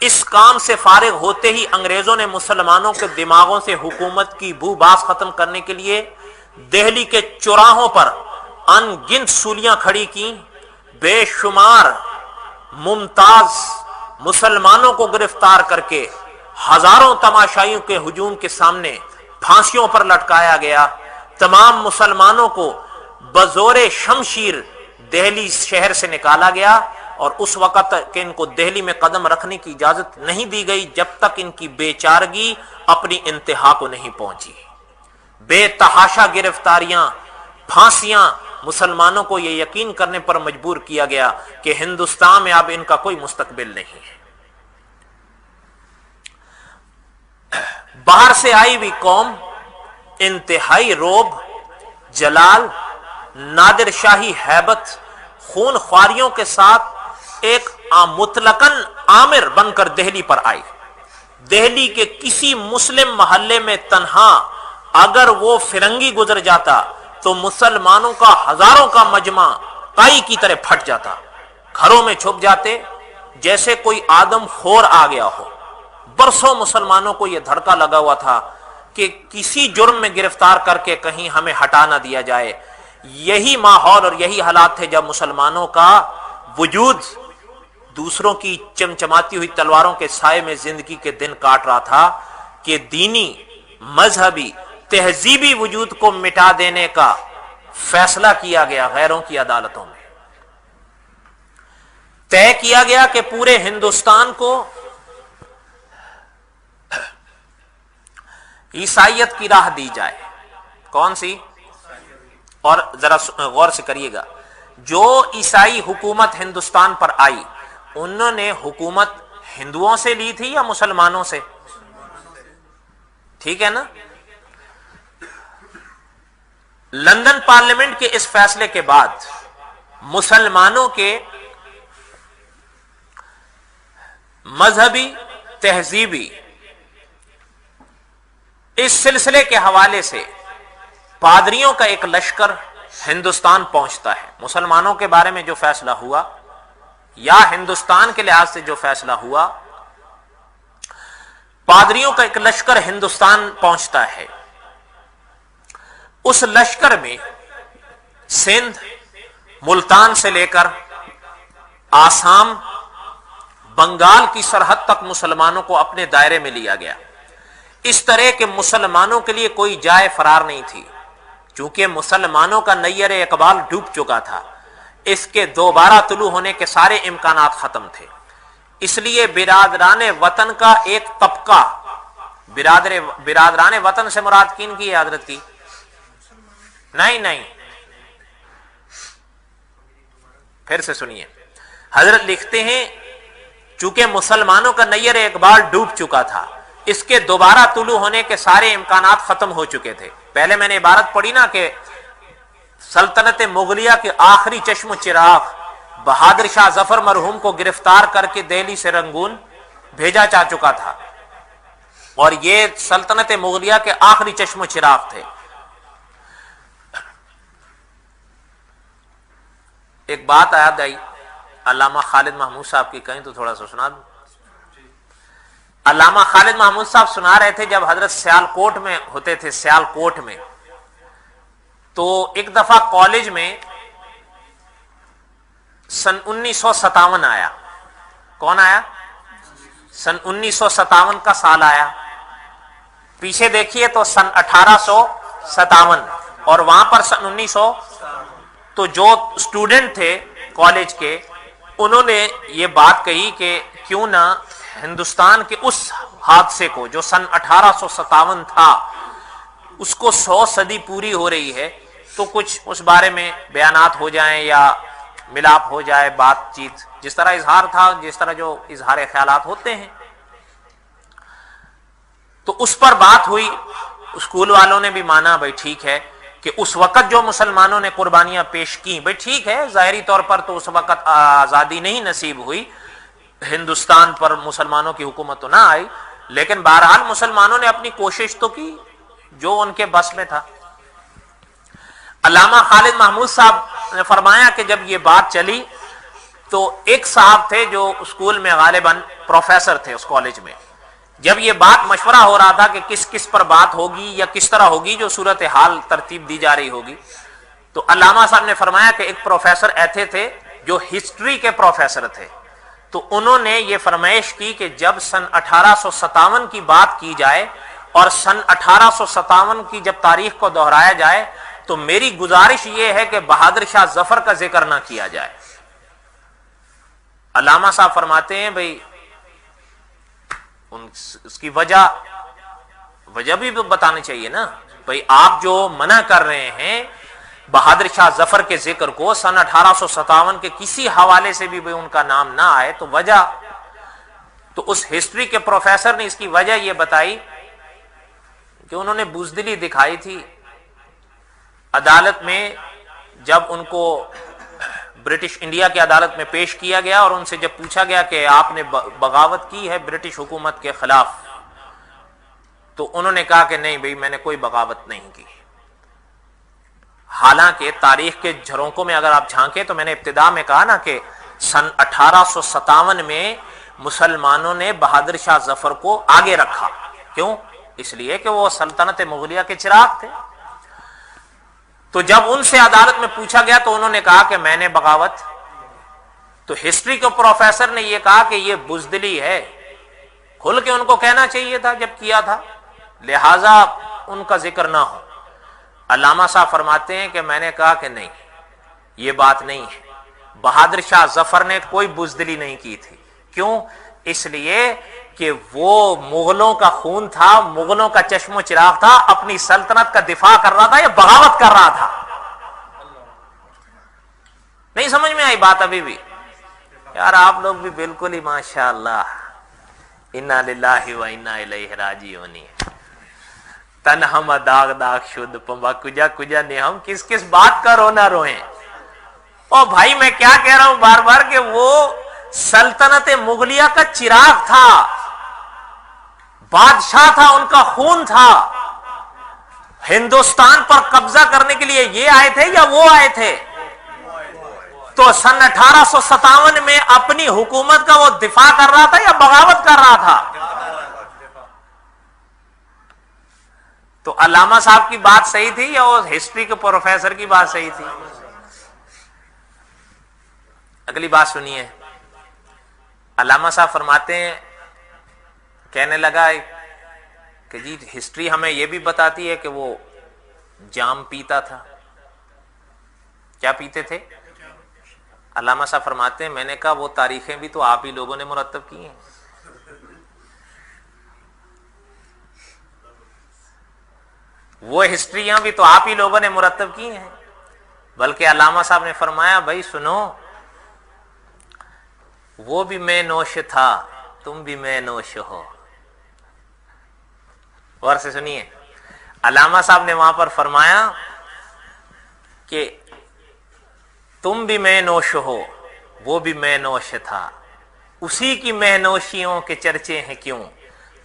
اس کام سے فارغ ہوتے ہی انگریزوں نے مسلمانوں کے دماغوں سے حکومت کی بو باس ختم کرنے کے لیے دہلی کے چوراہوں پر ان گنت سولیاں کھڑی کی. بے شمار ممتاز مسلمانوں کو گرفتار کر کے ہزاروں تماشائیوں کے ہجوم کے سامنے پھانسیوں پر لٹکایا گیا. تمام مسلمانوں کو بزور شمشیر دہلی شہر سے نکالا گیا، اور اس وقت تک ان کو دہلی میں قدم رکھنے کی اجازت نہیں دی گئی جب تک ان کی بے چارگی اپنی انتہا کو نہیں پہنچی. بے تحاشا گرفتاریاں، پھانسیاں مسلمانوں کو یہ یقین کرنے پر مجبور کیا گیا کہ ہندوستان میں اب ان کا کوئی مستقبل نہیں ہے۔ باہر سے آئی ہوئی قوم انتہائی روب، جلال، نادر شاہی ہیبت، خون خواریوں کے ساتھ ایک مطلقاً آمر بن کر دہلی پر آئی۔ دہلی کے کسی مسلم محلے میں تنہا اگر وہ فرنگی گزر جاتا تو مسلمانوں کا ہزاروں کا مجمع کائی کی طرح پھٹ جاتا، گھروں میں چھپ جاتے جیسے کوئی آدم خور آ گیا ہو۔ برسوں مسلمانوں کو یہ دھڑکا لگا ہوا تھا کہ کسی جرم میں گرفتار کر کے کہیں ہمیں ہٹا نہ دیا جائے۔ یہی ماحول اور یہی حالات تھے جب مسلمانوں کا وجود دوسروں کی چمچماتی ہوئی تلواروں کے سائے میں زندگی کے دن کاٹ رہا تھا کہ دینی، مذہبی، تہذیبی وجود کو مٹا دینے کا فیصلہ کیا گیا۔ غیروں کی عدالتوں میں طے کیا گیا کہ پورے ہندوستان کو عیسائیت کی راہ دی جائے۔ کون سی؟ اور ذرا غور سے کریے گا، جو عیسائی حکومت ہندوستان پر آئی انہوں نے حکومت ہندوؤں سے لی تھی یا مسلمانوں سے؟ ٹھیک ہے نا؟ لندن پارلیمنٹ کے اس فیصلے کے بعد مسلمانوں کے مذہبی، تہذیبی اس سلسلے کے حوالے سے پادریوں کا ایک لشکر ہندوستان پہنچتا ہے۔ مسلمانوں کے بارے میں جو فیصلہ ہوا یا ہندوستان کے لحاظ سے جو فیصلہ ہوا، پادریوں کا ایک لشکر ہندوستان پہنچتا ہے۔ اس لشکر میں سندھ، ملتان سے لے کر آسام، بنگال کی سرحد تک مسلمانوں کو اپنے دائرے میں لیا گیا۔ اس طرح کے مسلمانوں کے لیے کوئی جائے فرار نہیں تھی، چونکہ مسلمانوں کا نیر اقبال ڈوب چکا تھا۔ اس کے دوبارہ طلوع ہونے کے سارے امکانات ختم تھے۔ اس لیے برادران وطن کا ایک طبقہ، برادران وطن سے مراد کن کی ہے حضرت کی؟ نہیں، پھر سے سنیے، حضرت لکھتے ہیں چونکہ مسلمانوں کا نیر اقبال ڈوب چکا تھا، اس کے دوبارہ طلوع ہونے کے سارے امکانات ختم ہو چکے تھے۔ پہلے میں نے عبارت پڑھی نا کہ سلطنت مغلیہ کے آخری چشم و چراغ بہادر شاہ ظفر مرحوم کو گرفتار کر کے دہلی سے رنگون بھیجا جا چکا تھا، اور یہ سلطنت مغلیہ کے آخری چشم و چراغ تھے۔ ایک بات یاد آئی، علامہ خالد محمود صاحب کی، کہیں تو تھوڑا سا سنا دوں۔ علامہ خالد محمود صاحب سنا رہے تھے جب حضرت سیالکوٹ میں ہوتے تھے، سیالکوٹ میں، تو ایک دفعہ کالج میں سن 1957 آیا۔ کون آیا؟ سن 1957 کا سال آیا۔ پیچھے دیکھیے تو سن 1857، اور وہاں پر سن 1900، تو جو اسٹوڈنٹ تھے کالج کے انہوں نے یہ بات کہی کہ کیوں نہ ہندوستان کے اس حادثے کو جو سن 1857 تھا، اس کو 100 صدی پوری ہو رہی ہے، تو کچھ اس بارے میں بیانات ہو جائیں یا ملاپ ہو جائے، بات چیت، جس طرح اظہار تھا، جس طرح جو اظہار خیالات ہوتے ہیں۔ تو اس پر بات ہوئی، اسکول والوں نے بھی مانا بھائی ٹھیک ہے کہ اس وقت جو مسلمانوں نے قربانیاں پیش کی، بھائی ٹھیک ہے، ظاہری طور پر تو اس وقت آزادی نہیں نصیب ہوئی، ہندوستان پر مسلمانوں کی حکومت تو نہ آئی، لیکن بہرحال مسلمانوں نے اپنی کوشش تو کی جو ان کے بس میں تھا۔ علامہ خالد محمود صاحب نے فرمایا کہ جب یہ بات چلی تو ایک صاحب تھے جو اسکول میں غالباً پروفیسر تھے اس کالج میں، جب یہ بات مشورہ ہو رہا تھا کہ کس کس پر بات ہوگی یا کس طرح ہوگی، جو صورتحال ترتیب دی جا رہی ہوگی، تو علامہ صاحب نے فرمایا کہ ایک پروفیسر ایسے تھے جو ہسٹری کے پروفیسر تھے، تو انہوں نے یہ فرمائش کی کہ جب سن 1857 کی بات کی جائے اور سن 1857 کی جب تاریخ کو دہرایا جائے تو میری گزارش یہ ہے کہ بہادر شاہ ظفر کا ذکر نہ کیا جائے۔ علامہ صاحب فرماتے ہیں بھائی اس کی وجہ بھی بتانی چاہیے نا، بھائی آپ جو منع کر رہے ہیں بہادر شاہ ظفر کے ذکر کو سن 1857 کے کسی حوالے سے بھی ان کا نام نہ آئے تو وجہ، تو اس ہسٹری کے پروفیسر نے اس کی وجہ یہ بتائی کہ انہوں نے بزدلی دکھائی تھی عدالت میں، جب ان کو برٹش انڈیا کی عدالت میں پیش کیا گیا اور ان سے جب پوچھا گیا کہ آپ نے بغاوت کی ہے برٹش حکومت کے خلاف، تو انہوں نے کہا کہ نہیں بھئی میں نے کوئی بغاوت نہیں کی. حالانکہ تاریخ کے جھرونکوں میں اگر آپ جھانکیں تو میں نے ابتدا میں کہا نا کہ سن 1857 میں مسلمانوں نے بہادر شاہ ظفر کو آگے رکھا. کیوں؟ اس لیے کہ وہ سلطنت مغلیہ کے چراغ تھے. تو جب ان سے عدالت میں پوچھا گیا تو انہوں نے کہا کہ میں نے بغاوت، تو ہسٹری کے پروفیسر نے یہ کہا کہ یہ بزدلی ہے. کھل کے ان کو کہنا چاہیے تھا جب کیا تھا، لہذا ان کا ذکر نہ ہو. علامہ صاحب فرماتے ہیں کہ میں نے کہا کہ نہیں، یہ بات نہیں ہے، بہادر شاہ ظفر نے کوئی بزدلی نہیں کی تھی. کیوں؟ اس لیے کہ وہ مغلوں کا خون تھا، مغلوں کا چشم و چراغ تھا، اپنی سلطنت کا دفاع کر رہا تھا یا بغاوت کر رہا تھا؟ نہیں سمجھ میں آئی بات ابھی بھی؟ یار آپ لوگ بھی بالکل ہی ماشاءاللہ انا للہ و انا الیہ راجعون. تن ہم داغ داغ شد پمبا کجا کجا نے ہم کس کس بات کا رونا روئیں. او بھائی میں کیا کہہ رہا ہوں بار بار کہ وہ سلطنت مغلیہ کا چراغ تھا، بادشاہ تھا، ان کا خون تھا. ہندوستان پر قبضہ کرنے کے لیے یہ آئے تھے یا وہ آئے تھے؟ تو سن 1857 میں اپنی حکومت کا وہ دفاع کر رہا تھا یا بغاوت کر رہا تھا؟ تو علامہ صاحب کی بات صحیح تھی یا وہ ہسٹری کے پروفیسر کی بات صحیح تھی؟ اگلی بات سنیے. علامہ صاحب فرماتے ہیں، کہنے لگا کہ جی ہسٹری ہمیں یہ بھی بتاتی ہے کہ وہ جام پیتا تھا. کیا پیتے تھے؟ علامہ صاحب فرماتے ہیں میں نے کہا وہ تاریخیں بھی تو آپ ہی لوگوں نے مرتب کی ہیں. وہ ہسٹریاں بھی تو آپ ہی لوگوں نے مرتب کی ہیں. بلکہ علامہ صاحب نے فرمایا بھائی سنو، وہ بھی میں نوش تھا، تم بھی میں نوش ہو. غور سے سنیے، علامہ صاحب نے وہاں پر فرمایا کہ تم بھی میں نوش ہو، وہ بھی میں نوش تھا، اسی کی میں نوشیوں کے چرچے ہیں کیوں.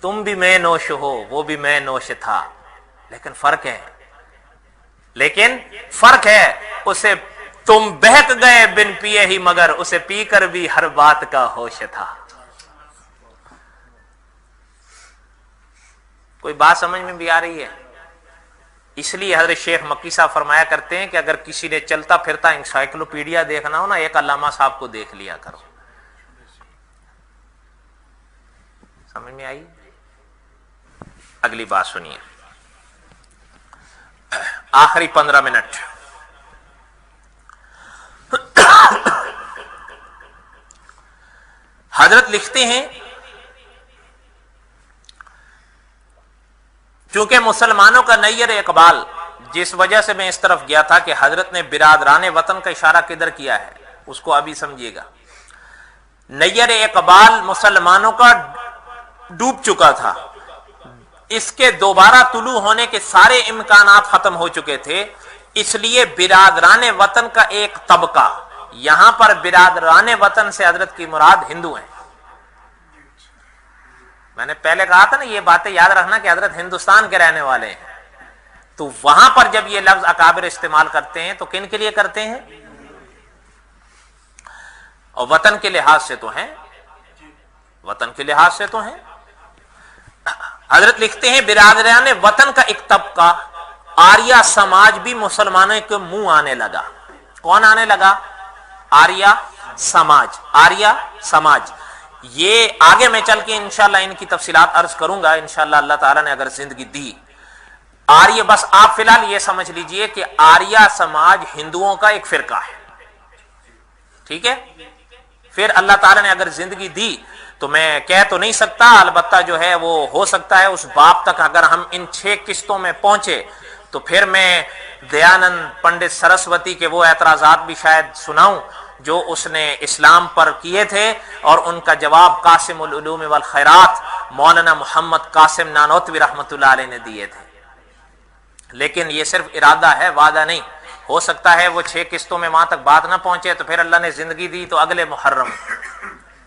تم بھی میں نوش ہو، وہ بھی میں نوش تھا، لیکن فرق ہے اسے تم بہک گئے بن پیے ہی، مگر اسے پی کر بھی ہر بات کا ہوش تھا. کوئی بات سمجھ میں بھی آ رہی ہے؟ اس لیے حضرت شیخ مکی صاحب فرمایا کرتے ہیں کہ اگر کسی نے چلتا پھرتا انسائکلوپیڈیا دیکھنا ہو نا، ایک علامہ صاحب کو دیکھ لیا کرو. سمجھ میں آئی؟ اگلی بات سنیے، آخری 15 منٹ. حضرت لکھتے ہیں چونکہ مسلمانوں کا نیر اقبال، جس وجہ سے میں اس طرف گیا تھا کہ حضرت نے برادران وطن کا اشارہ کدھر کیا ہے اس کو ابھی سمجھیے گا. نیر اقبال مسلمانوں کا ڈوب چکا تھا، اس کے دوبارہ طلوع ہونے کے سارے امکانات ختم ہو چکے تھے. اس لیے برادران وطن کا ایک طبقہ، یہاں پر برادران وطن سے حضرت کی مراد ہندو ہیں. میں نے پہلے کہا تھا نا یہ باتیں یاد رکھنا کہ حضرت ہندوستان کے رہنے والے ہیں. تو وہاں پر جب یہ لفظ اکابر استعمال کرتے ہیں تو کن کے لیے کرتے ہیں؟ اور وطن کے لحاظ سے تو ہیں، وطن کے لحاظ سے تو ہیں. حضرت لکھتے ہیں برادران وطن کا ایک طبقہ آریہ سماج بھی مسلمانوں کے منہ آنے لگا. کون آنے لگا؟ آریہ سماج. آریہ سماج یہ آگے میں چل کے انشاءاللہ ان کی تفصیلات عرض کروں گا انشاءاللہ اللہ تعالیٰ نے اگر زندگی دی. آریہ بس آپ فی الحال یہ سمجھ لیجئے کہ آریہ سماج ہندوؤں کا ایک فرقہ ہے. ٹھیک ہے؟ پھر اللہ تعالیٰ نے اگر زندگی دی تو میں کہہ تو نہیں سکتا، البتہ جو ہے وہ ہو سکتا ہے اس باب تک اگر ہم ان 6 قسطوں میں پہنچے تو پھر میں دیانند پنڈت سرسوتی کے وہ اعتراضات بھی شاید سناؤں جو اس نے اسلام پر کیے تھے، اور ان کا جواب قاسم العلوم والخیرات مولانا محمد قاسم نانوتوی رحمۃ اللہ علیہ نے دیے تھے۔ لیکن یہ صرف ارادہ ہے، وعدہ نہیں۔ ہو سکتا ہے وہ 6 قسطوں میں وہاں تک بات نہ پہنچے، تو پھر اللہ نے زندگی دی تو اگلے محرم۔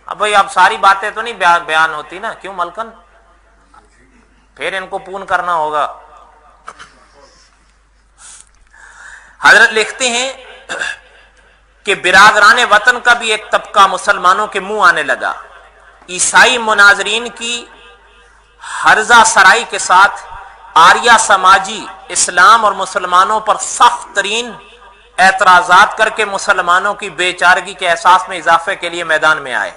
اب بھائی اب ساری باتیں تو نہیں بیان ہوتی نا، کیوں ملکن؟ پھر ان کو پون کرنا ہوگا۔ حضرت لکھتے ہیں کہ برادران وطن کا بھی ایک طبقہ مسلمانوں کے منہ آنے لگا۔ عیسائی مناظرین کی ہرزہ سرائی کے ساتھ آریہ سماجی اسلام اور مسلمانوں پر سخت ترین اعتراضات کر کے مسلمانوں کی بے چارگی کے احساس میں اضافے کے لیے میدان میں آئے۔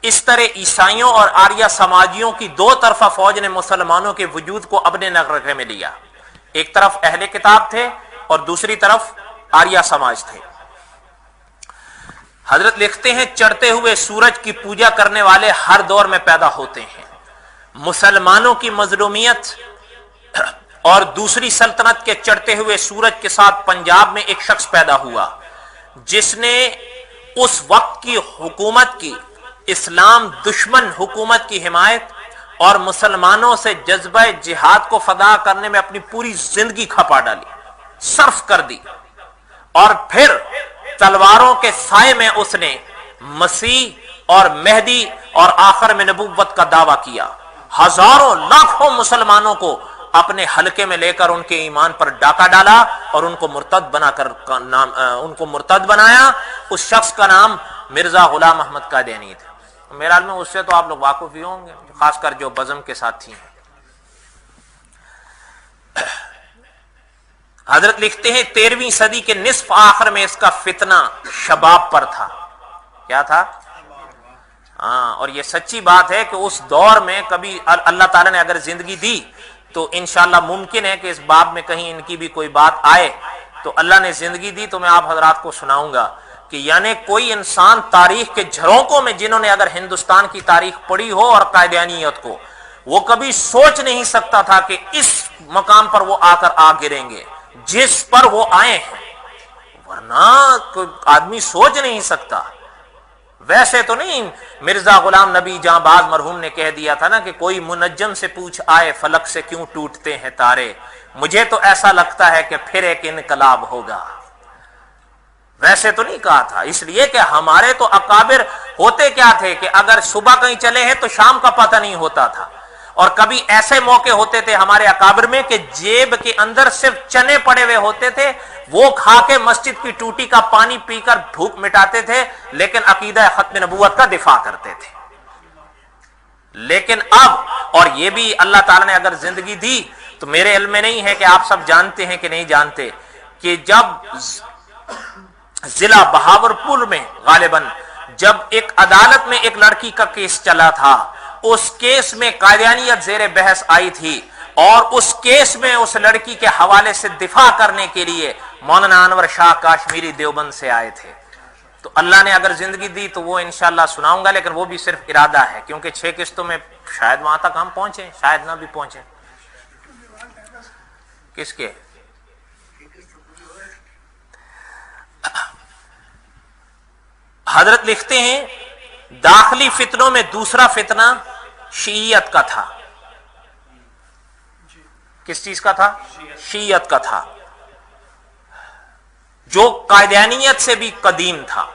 اس طرح عیسائیوں اور آریہ سماجیوں کی دو طرفہ فوج نے مسلمانوں کے وجود کو اپنے نگرے میں لیا۔ ایک طرف اہل کتاب تھے اور دوسری طرف آریہ سماج تھے۔ حضرت لکھتے ہیں چڑھتے ہوئے سورج کی پوجا کرنے والے ہر دور میں پیدا ہوتے ہیں۔ مسلمانوں کی مظلومیت اور دوسری سلطنت کے چڑھتے ہوئے سورج کے ساتھ پنجاب میں ایک شخص پیدا ہوا جس نے اس وقت کی حکومت کی، اسلام دشمن حکومت کی حمایت اور مسلمانوں سے جذبہ جہاد کو فدا کرنے میں اپنی پوری زندگی کھپا ڈالی، صرف کر دی، اور پھر تلواروں کے سائے میں اس نے مسیح اور مہدی اور آخر میں نبوت کا دعویٰ کیا۔ ہزاروں لاکھوں مسلمانوں کو اپنے حلقے میں لے کر ان کے ایمان پر ڈاکہ ڈالا اور ان کو مرتد بنایا۔ اس شخص کا نام مرزا غلام احمد قادیانی تھا۔ میرا علم اس سے تو آپ لوگ واقف ہی ہوں گے، خاص کر جو بزم کے ساتھی ہیں۔ حضرت لکھتے ہیں 13ویں صدی کے نصف آخر میں اس کا فتنہ شباب پر تھا۔ کیا تھا؟ ہاں، اور یہ سچی بات ہے کہ اس دور میں کبھی اللہ تعالیٰ نے اگر زندگی دی تو انشاءاللہ ممکن ہے کہ اس باب میں کہیں ان کی بھی کوئی بات آئے، تو اللہ نے زندگی دی تو میں آپ حضرات کو سناؤں گا کہ یعنی کوئی انسان تاریخ کے جھروکوں میں جنہوں نے اگر ہندوستان کی تاریخ پڑھی ہو اور قادیانیت کو، وہ کبھی سوچ نہیں سکتا تھا کہ اس مقام پر وہ آ کر آ گریں گے جس پر وہ آئے ہیں، ورنہ کوئی آدمی سوچ نہیں سکتا۔ ویسے تو نہیں، مرزا غلام نبی جہاں باز مرحوم نے کہہ دیا تھا نا کہ کوئی منجم سے پوچھ آئے فلک سے کیوں ٹوٹتے ہیں تارے، مجھے تو ایسا لگتا ہے کہ پھر ایک انقلاب ہوگا۔ ویسے تو نہیں کہا تھا، اس لیے کہ ہمارے تو اکابر ہوتے کیا تھے کہ اگر صبح کہیں چلے ہیں تو شام کا پتہ نہیں ہوتا تھا، اور کبھی ایسے موقع ہوتے تھے ہمارے اکابر میں کہ جیب کے اندر صرف چنے پڑے ہوئے ہوتے تھے، وہ کھا کے مسجد کی ٹوٹی کا پانی پی کر بھوک مٹاتے تھے، لیکن عقیدہ ختم نبوت کا دفاع کرتے تھے۔ لیکن اب، اور یہ بھی اللہ تعالیٰ نے اگر زندگی دی تو میرے علم میں نہیں ہے کہ آپ سب جانتے ہیں کہ نہیں جانتے کہ جب ضلع بہاولپور میں غالباً جب ایک عدالت میں ایک لڑکی کا کیس چلا تھا، اس کیس میں قادیانیت زیر بحث آئی تھی، اور اس کیس میں اس لڑکی کے حوالے سے دفاع کرنے کے لیے مولانا انور شاہ کاشمیری دیوبند سے آئے تھے۔ تو اللہ نے اگر زندگی دی تو وہ انشاءاللہ سناؤں گا، لیکن وہ بھی صرف ارادہ ہے، کیونکہ 6 قسطوں میں شاید وہاں تک ہم پہنچیں، شاید نہ بھی پہنچیں۔ کس کے؟ حضرت لکھتے ہیں داخلی فتنوں میں دوسرا فتنہ شیعیت کا تھا۔ کس چیز کا تھا؟ شیعیت کا تھا، جو قادیانیت سے بھی قدیم تھا،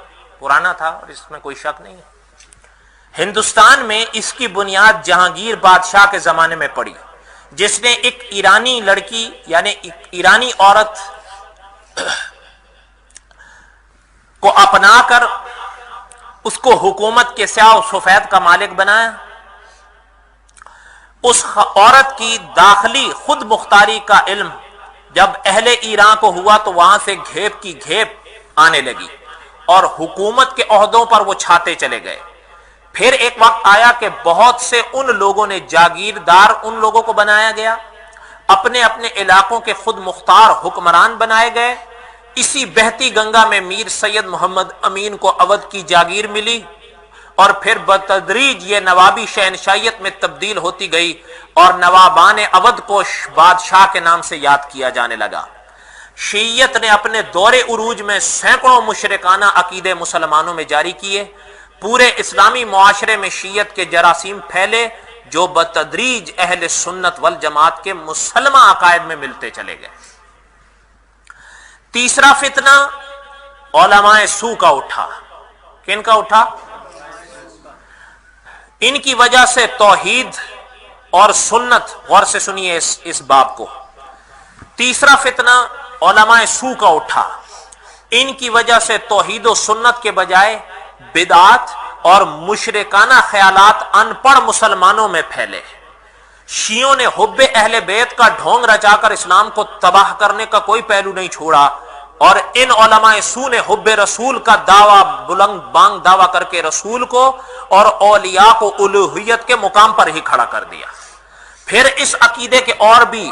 پرانا تھا، اور اس میں کوئی شک نہیں ہے۔ ہندوستان میں اس کی بنیاد جہانگیر بادشاہ کے زمانے میں پڑی، جس نے ایک ایرانی لڑکی یعنی ایک ایرانی عورت کو اپنا کر اس کو حکومت کے سیاہ و سفید کا مالک بنایا۔ اس عورت کی داخلی خود مختاری کا علم جب اہل ایران کو ہوا تو وہاں سے گھیپ کی گھیپ آنے لگی اور حکومت کے عہدوں پر وہ چھاتے چلے گئے۔ پھر ایک وقت آیا کہ بہت سے ان لوگوں نے جاگیردار ان لوگوں کو بنایا گیا، اپنے اپنے علاقوں کے خود مختار حکمران بنائے گئے۔ اسی بہتی گنگا میں میر سید محمد امین کو اودھ کی جاگیر ملی، اور پھر بتدریج یہ نوابی شہنشاہیت میں تبدیل ہوتی گئی اور نوابان اودھ کو بادشاہ کے نام سے یاد کیا جانے لگا۔ شیعیت نے اپنے دور عروج میں سینکڑوں مشرکانہ عقیدے مسلمانوں میں جاری کیے۔ پورے اسلامی معاشرے میں شیعیت کے جراثیم پھیلے جو بتدریج اہل سنت والجماعت کے مسلمہ عقائد میں ملتے چلے گئے۔ تیسرا فتنہ علماء سو کا اٹھا۔ کن کا اٹھا؟ ان کی وجہ سے توحید اور سنت، غور سے سنیے اس باب کو، تیسرا فتنہ علماء سو کا اٹھا۔ ان کی وجہ سے توحید و سنت کے بجائے بدعات اور مشرکانہ خیالات ان پڑھ مسلمانوں میں پھیلے۔ شیعوں نے حب اہل بیت کا ڈھونگ رچا کر اسلام کو تباہ کرنے کا کوئی پہلو نہیں چھوڑا، اور ان علماء سو نے حب رسول کا دعویٰ بلند بانگ دعویٰ کر کے رسول کو اور اولیاء کو الوہیت کے مقام پر ہی کھڑا کر دیا۔ پھر اس عقیدے کے اور بھی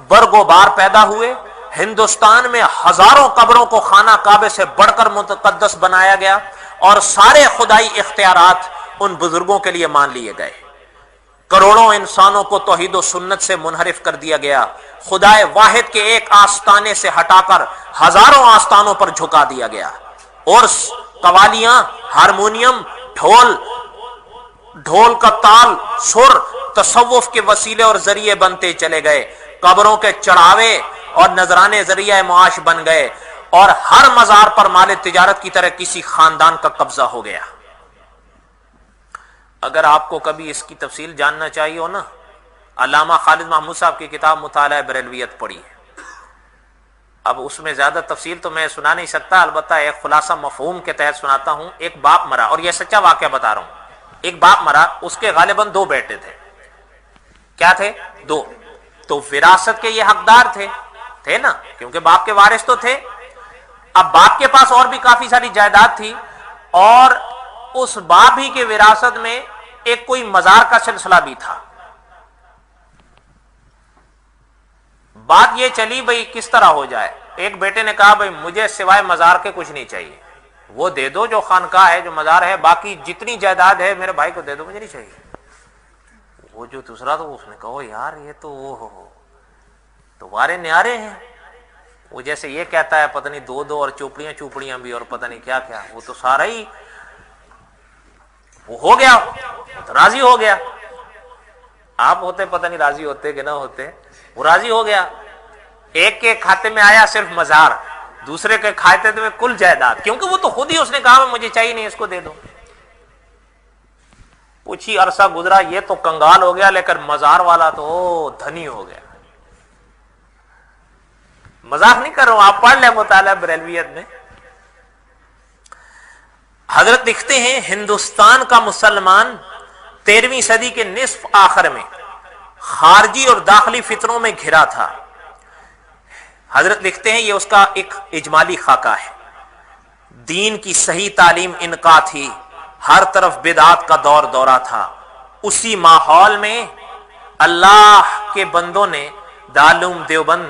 برگ و بار پیدا ہوئے۔ ہندوستان میں ہزاروں قبروں کو خانہ کعبے سے بڑھ کر مقدس بنایا گیا اور سارے خدائی اختیارات ان بزرگوں کے لیے مان لیے گئے۔ کروڑوں انسانوں کو توحید و سنت سے منحرف کر دیا گیا۔ خدائے واحد کے ایک آستانے سے ہٹا کر ہزاروں آستانوں پر جھکا دیا گیا، اور قوالیاں، ہارمونیم، ڈھول کا تال، سر تصوف کے وسیلے اور ذریعے بنتے چلے گئے۔ قبروں کے چڑھاوے اور نذرانے ذریعہ معاش بن گئے، اور ہر مزار پر مال تجارت کی طرح کسی خاندان کا قبضہ ہو گیا۔ اگر آپ کو کبھی اس کی تفصیل جاننا چاہیے ہو نا، علامہ خالد محمود صاحب کی کتاب مطالعہ بریلویت پڑھی ہے۔ اب اس میں زیادہ تفصیل تو میں سنا نہیں سکتا، البتہ ایک خلاصہ مفہوم کے تحت سناتا ہوں۔ ایک باپ مرا، اور یہ سچا واقعہ بتا رہا ہوں۔ ایک باپ مرا، اس کے غالباً 2 بیٹے تھے۔ کیا تھے؟ 2۔ تو وراثت کے یہ حقدار تھے نا، کیونکہ باپ کے وارث تو تھے۔ اب باپ کے پاس اور بھی کافی ساری جائیداد تھی، اور اس باپ ہی کے وراثت میں ایک کوئی مزار کا سلسلہ بھی تھا۔ بات یہ چلی بھئی کس طرح ہو جائے۔ ایک بیٹے نے کہا بھئی مجھے سوائے مزار کے کچھ نہیں چاہیے، وہ دے دو جو خانقاہ ہے، جو مزار ہے، باقی جتنی جائیداد ہے میرے بھائی کو دے دو، مجھے نہیں چاہیے۔ وہ جو دوسرا تو اس نے کہا یار یہ تو وہ تمہارے نیارے ہیں، وہ جیسے یہ کہتا ہے پتہ نہیں 2 اور چوپڑیاں بھی اور پتہ نہیں کیا کیا، وہ تو سارا ہی وہ ہو گیا، راضی ہو گیا۔ آپ ہوتے پتہ نہیں راضی ہوتے کہ نہ ہوتے، وہ راضی ہو گیا۔ ایک کے کھاتے میں آیا صرف مزار، دوسرے کے کھاتے میں کل جائیداد، کیونکہ وہ تو خود ہی اس نے کہا مجھے چاہیے نہیں، اس کو دے دو۔ کچھ ہی عرصہ گزرا، یہ تو کنگال ہو گیا، لیکن مزار والا تو دھنی ہو گیا۔ مذاق نہیں کر رہا ہوں، آپ پڑھ لیں مطالعہ بریلویت میں۔ حضرت لکھتے ہیں ہندوستان کا مسلمان 13ویں صدی کے نصف آخر میں خارجی اور داخلی فتنوں میں گھرا تھا۔ حضرت لکھتے ہیں یہ اس کا ایک اجمالی خاکہ ہے۔ دین کی صحیح تعلیم انقا تھی، ہر طرف بدعات کا دور دورہ تھا۔ اسی ماحول میں اللہ کے بندوں نے دارالعلوم دیوبند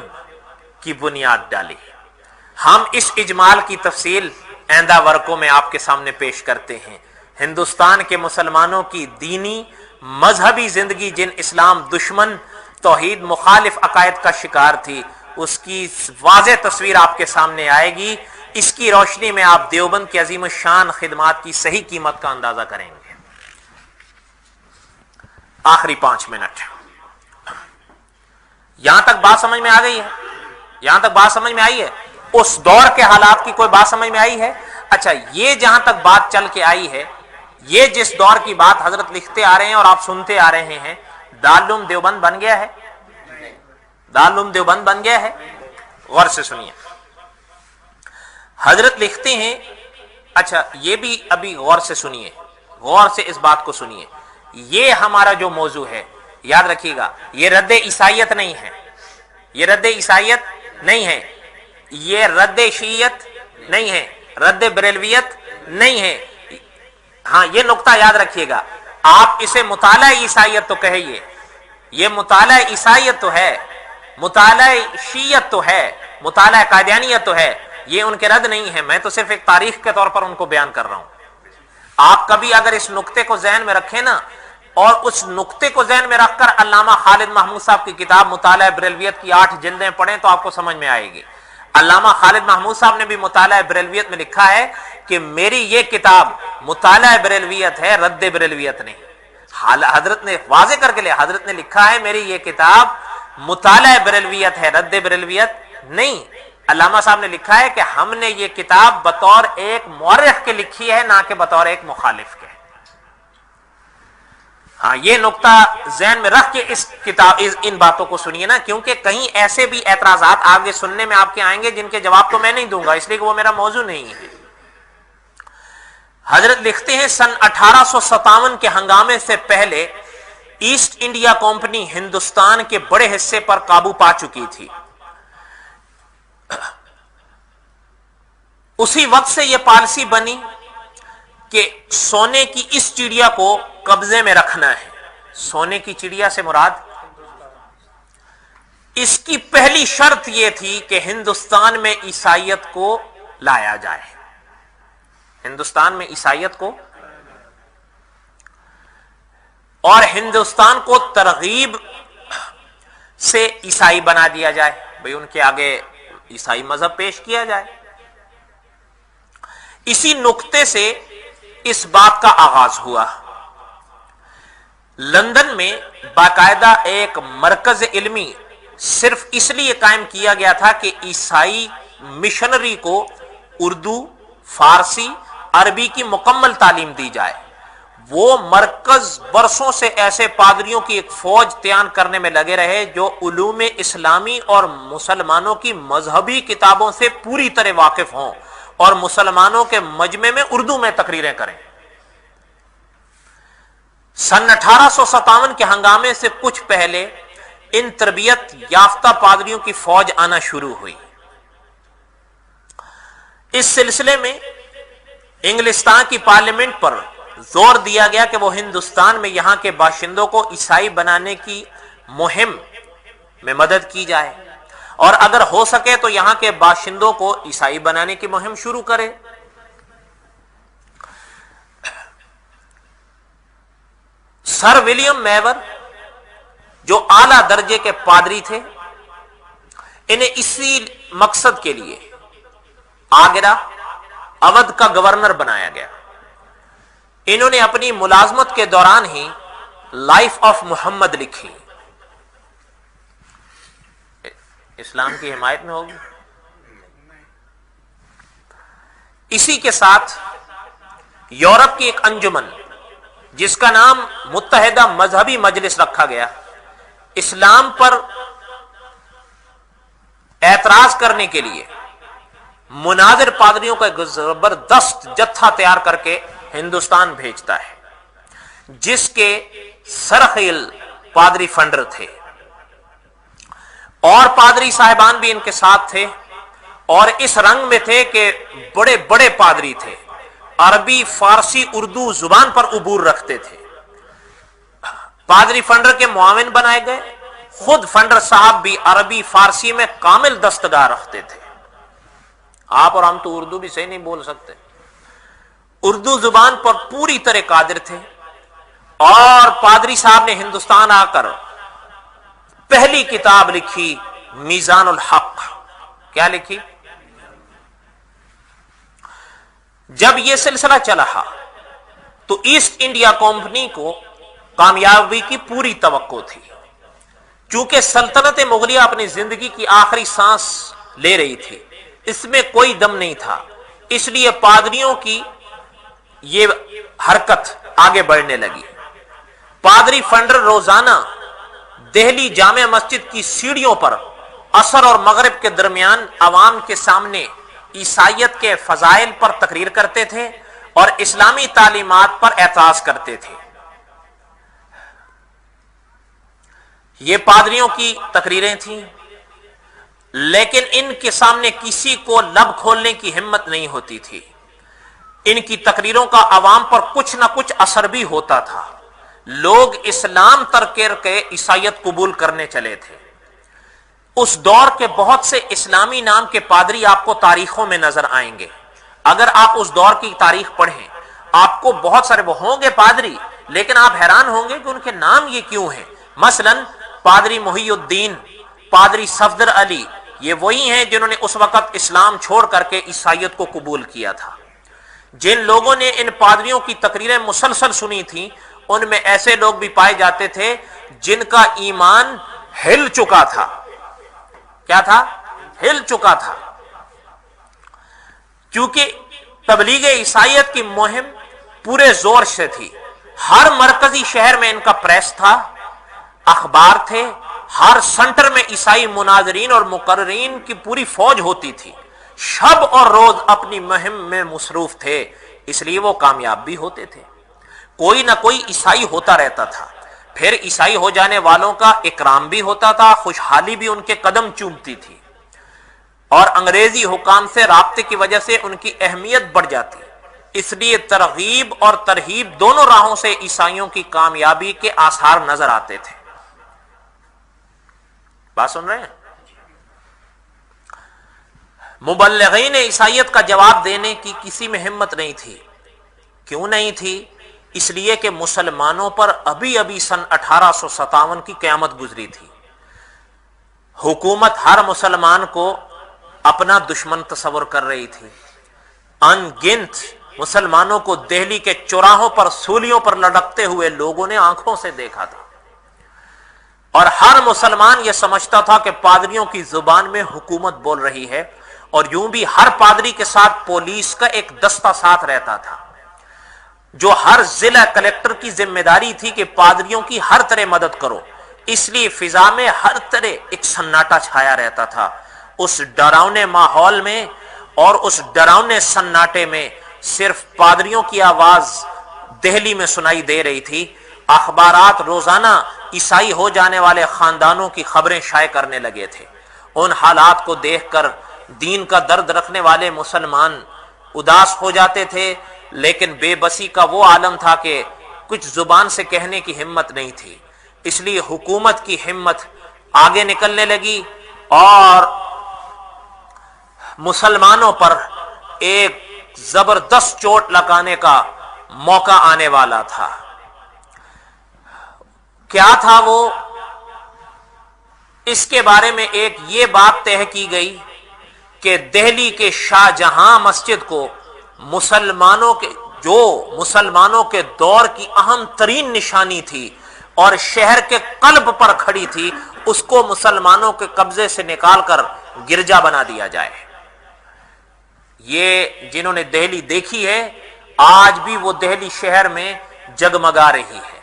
کی بنیاد ڈالی۔ ہم اس اجمال کی تفصیل آئندہ ورقوں میں آپ کے سامنے پیش کرتے ہیں۔ ہندوستان کے مسلمانوں کی دینی مذہبی زندگی جن اسلام دشمن توحید مخالف عقائد کا شکار تھی، اس کی واضح تصویر آپ کے سامنے آئے گی۔ اس کی روشنی میں آپ دیوبند کی عظیم الشان خدمات کی صحیح قیمت کا اندازہ کریں گے۔ آخری 5 منٹ، یہاں تک بات سمجھ میں آ گئی ہے؟ یہاں تک بات سمجھ میں آئی ہے؟ اس دور کے حالات کی کوئی بات سمجھ میں آئی ہے؟ اچھا، یہ جہاں تک بات چل کے آئی ہے، یہ جس دور کی بات حضرت لکھتے آ رہے ہیں اور آپ سنتے آ رہے ہیں، دارالعلوم دیوبند بن گیا ہے؟ دارالعلوم دیوبند بن گیا ہے؟ غور سے سنیے، حضرت لکھتے ہیں، اچھا یہ بھی ابھی غور سے سنیے، غور سے اس بات کو سنیے۔ یہ ہمارا جو موضوع ہے، یاد رکھیے گا، یہ رد عیسائیت نہیں ہے، یہ رد عیسائیت نہیں ہے، یہ رد شیعیت نہیں ہے، رد بریلویت نہیں ہے۔ ہاں یہ نقطہ یاد رکھیے گا، آپ اسے مطالعہ عیسائیت تو کہیے، یہ مطالعہ عیسائیت تو ہے، مطالعہ شیعت تو ہے، مطالعہ قادیانیت تو ہے، یہ ان کے رد نہیں ہے، میں تو صرف ایک تاریخ کے طور پر ان کو بیان کر رہا ہوں۔ آپ کبھی اگر اس نقطے کو ذہن میں رکھیں نا، اور اس نقطے کو ذہن میں رکھ کر علامہ خالد محمود صاحب کی کتاب مطالعہ بریلویت کی 8 جلدیں پڑھیں تو آپ کو سمجھ میں آئے گی۔ علامہ خالد محمود صاحب نے بھی مطالعہ بریلویت میں لکھا ہے کہ میری یہ کتاب مطالعہ بریلویت ہے، رد بریلویت نہیں۔ حضرت نے واضح کر کے لیا، حضرت نے لکھا ہے میری یہ کتاب مطالعہ بریلویت ہے، رد بریلویت نہیں۔ علامہ صاحب نے لکھا ہے کہ ہم نے یہ کتاب بطور ایک مورخ کے لکھی ہے، نہ کہ بطور ایک مخالف کے۔ ہاں، یہ نقطہ ذہن میں رکھ کے اس کتاب ان باتوں کو سنیے نا، کیونکہ کہیں ایسے بھی اعتراضات آگے سننے میں آپ کے آئیں گے جن کے جواب تو میں نہیں دوں گا، اس لیے کہ وہ میرا موضوع نہیں ہے۔ حضرت لکھتے ہیں سن 1857 کے ہنگامے سے پہلے ایسٹ انڈیا کمپنی ہندوستان کے بڑے حصے پر قابو پا چکی تھی۔ اسی وقت سے یہ پالیسی بنی کہ سونے کی اس چڑیا کو قبضے میں رکھنا ہے۔ سونے کی چڑیا سے مراد اس کی پہلی شرط یہ تھی کہ ہندوستان میں عیسائیت کو لایا جائے، ہندوستان میں عیسائیت کو، اور ہندوستان کو ترغیب سے عیسائی بنا دیا جائے، بھئی ان کے آگے عیسائی مذہب پیش کیا جائے۔ اسی نقطے سے اس بات کا آغاز ہوا۔ لندن میں باقاعدہ ایک مرکز علمی صرف اس لیے قائم کیا گیا تھا کہ عیسائی مشنری کو اردو، فارسی، عربی کی مکمل تعلیم دی جائے۔ وہ مرکز برسوں سے ایسے پادریوں کی ایک فوج تیار کرنے میں لگے رہے جو علوم اسلامی اور مسلمانوں کی مذہبی کتابوں سے پوری طرح واقف ہوں اور مسلمانوں کے مجمع میں اردو میں تقریریں کریں۔ سن 1857 کے ہنگامے سے کچھ پہلے ان تربیت یافتہ پادریوں کی فوج آنا شروع ہوئی۔ اس سلسلے میں انگلستان کی پارلیمنٹ پر زور دیا گیا کہ وہ ہندوستان میں یہاں کے باشندوں کو عیسائی بنانے کی مہم میں مدد کی جائے، اور اگر ہو سکے تو یہاں کے باشندوں کو عیسائی بنانے کی مہم شروع کرے۔ سر ولیم میور جو اعلی درجے کے پادری تھے، انہیں اسی مقصد کے لیے آگرہ، اودھ کا گورنر بنایا گیا۔ انہوں نے اپنی ملازمت کے دوران ہی لائف آف محمد لکھی۔ اسلام کی حمایت میں ہوگی۔ اسی کے ساتھ یورپ کی ایک انجمن جس کا نام متحدہ مذہبی مجلس رکھا گیا، اسلام پر اعتراض کرنے کے لیے مناظر پادریوں کا ایک زبردست جتھا تیار کر کے ہندوستان بھیجتا ہے، جس کے سرخیل پادری فنڈر تھے، اور پادری صاحبان بھی ان کے ساتھ تھے، اور اس رنگ میں تھے کہ بڑے بڑے پادری تھے، عربی، فارسی، اردو زبان پر عبور رکھتے تھے۔ پادری فنڈر کے معاون بنائے گئے، خود فنڈر صاحب بھی عربی فارسی میں کامل دستگاہ رکھتے تھے۔ آپ اور ہم تو اردو بھی صحیح نہیں بول سکتے، اردو زبان پر پوری طرح قادر تھے۔ اور پادری صاحب نے ہندوستان آ کر پہلی کتاب لکھی، میزان الحق۔ کیا لکھی؟ جب یہ سلسلہ چلا تو ایسٹ انڈیا کمپنی کو کامیابی کی پوری توقع تھی، چونکہ سلطنت مغلیہ اپنی زندگی کی آخری سانس لے رہی تھی، اس میں کوئی دم نہیں تھا، اس لیے پادریوں کی یہ حرکت آگے بڑھنے لگی۔ پادری فنڈر روزانہ دہلی جامع مسجد کی سیڑھیوں پر عصر اور مغرب کے درمیان عوام کے سامنے عیسائیت کے فضائل پر تقریر کرتے تھے اور اسلامی تعلیمات پر اعتراض کرتے تھے۔ یہ پادریوں کی تقریریں تھیں، لیکن ان کے سامنے کسی کو لب کھولنے کی ہمت نہیں ہوتی تھی۔ ان کی تقریروں کا عوام پر کچھ نہ کچھ اثر بھی ہوتا تھا، لوگ اسلام ترک کر کے عیسائیت قبول کرنے چلے تھے۔ اس دور کے بہت سے اسلامی نام کے پادری آپ کو تاریخوں میں نظر آئیں گے۔ اگر آپ اس دور کی تاریخ پڑھیں، آپ کو بہت سارے وہ ہوں گے پادری، لیکن آپ حیران ہوں گے کہ ان کے نام یہ کیوں ہیں. مثلا پادری محی الدین، پادری صفدر علی، یہ وہی ہیں جنہوں نے اس وقت اسلام چھوڑ کر کے عیسائیت کو قبول کیا تھا. جن لوگوں نے ان پادریوں کی تقریریں مسلسل سنی تھیں، ان میں ایسے لوگ بھی پائے جاتے تھے جن کا ایمان ہل چکا تھا. کیا تھا؟ ہل چکا تھا. کیونکہ تبلیغ عیسائیت کی مہم پورے زور سے تھی. ہر مرکزی شہر میں ان کا پریس تھا، اخبار تھے، ہر سنٹر میں عیسائی مناظرین اور مقررین کی پوری فوج ہوتی تھی. شب اور روز اپنی مہم میں مصروف تھے، اس لیے وہ کامیاب بھی ہوتے تھے. کوئی نہ کوئی عیسائی ہوتا رہتا تھا. پھر عیسائی ہو جانے والوں کا اکرام بھی ہوتا تھا، خوشحالی بھی ان کے قدم چومتی تھی، اور انگریزی حکام سے رابطے کی وجہ سے ان کی اہمیت بڑھ جاتی. اس لیے ترغیب اور ترہیب دونوں راہوں سے عیسائیوں کی کامیابی کے آثار نظر آتے تھے. بات سن رہے ہیں؟ مبلغین عیسائیت کا جواب دینے کی کسی میں ہمت نہیں تھی. کیوں نہیں تھی؟ اس لیے کہ مسلمانوں پر ابھی سن 1857 کی قیامت گزری تھی. حکومت ہر مسلمان کو اپنا دشمن تصور کر رہی تھی. ان گنت مسلمانوں کو دہلی کے چوراہوں پر سولیوں پر لٹکتے ہوئے لوگوں نے آنکھوں سے دیکھا تھا، اور ہر مسلمان یہ سمجھتا تھا کہ پادریوں کی زبان میں حکومت بول رہی ہے. اور یوں بھی ہر پادری کے ساتھ پولیس کا ایک دستہ ساتھ رہتا تھا، جو ہر ضلع کلیکٹر کی ذمہ داری تھی کہ پادریوں کی ہر طرح مدد کرو. اس لیے فضا میں ہر طرح ایک سناٹا چھایا رہتا تھا. اس ڈراؤنے ماحول میں اور اس ڈراؤنے سناٹے میں صرف پادریوں کی آواز دہلی میں سنائی دے رہی تھی. اخبارات روزانہ عیسائی ہو جانے والے خاندانوں کی خبریں شائع کرنے لگے تھے. ان حالات کو دیکھ کر دین کا درد رکھنے والے مسلمان اداس ہو جاتے تھے، لیکن بے بسی کا وہ عالم تھا کہ کچھ زبان سے کہنے کی ہمت نہیں تھی. اس لیے حکومت کی ہمت آگے نکلنے لگی اور مسلمانوں پر ایک زبردست چوٹ لگانے کا موقع آنے والا تھا. کیا تھا وہ؟ اس کے بارے میں ایک یہ بات طے کی گئی کہ دہلی کے شاہ جہاں مسجد کو مسلمانوں کے دور کی اہم ترین نشانی تھی اور شہر کے قلب پر کھڑی تھی، اس کو مسلمانوں کے قبضے سے نکال کر گرجا بنا دیا جائے. یہ جنہوں نے دہلی دیکھی ہے، آج بھی وہ دہلی شہر میں جگمگا رہی ہے.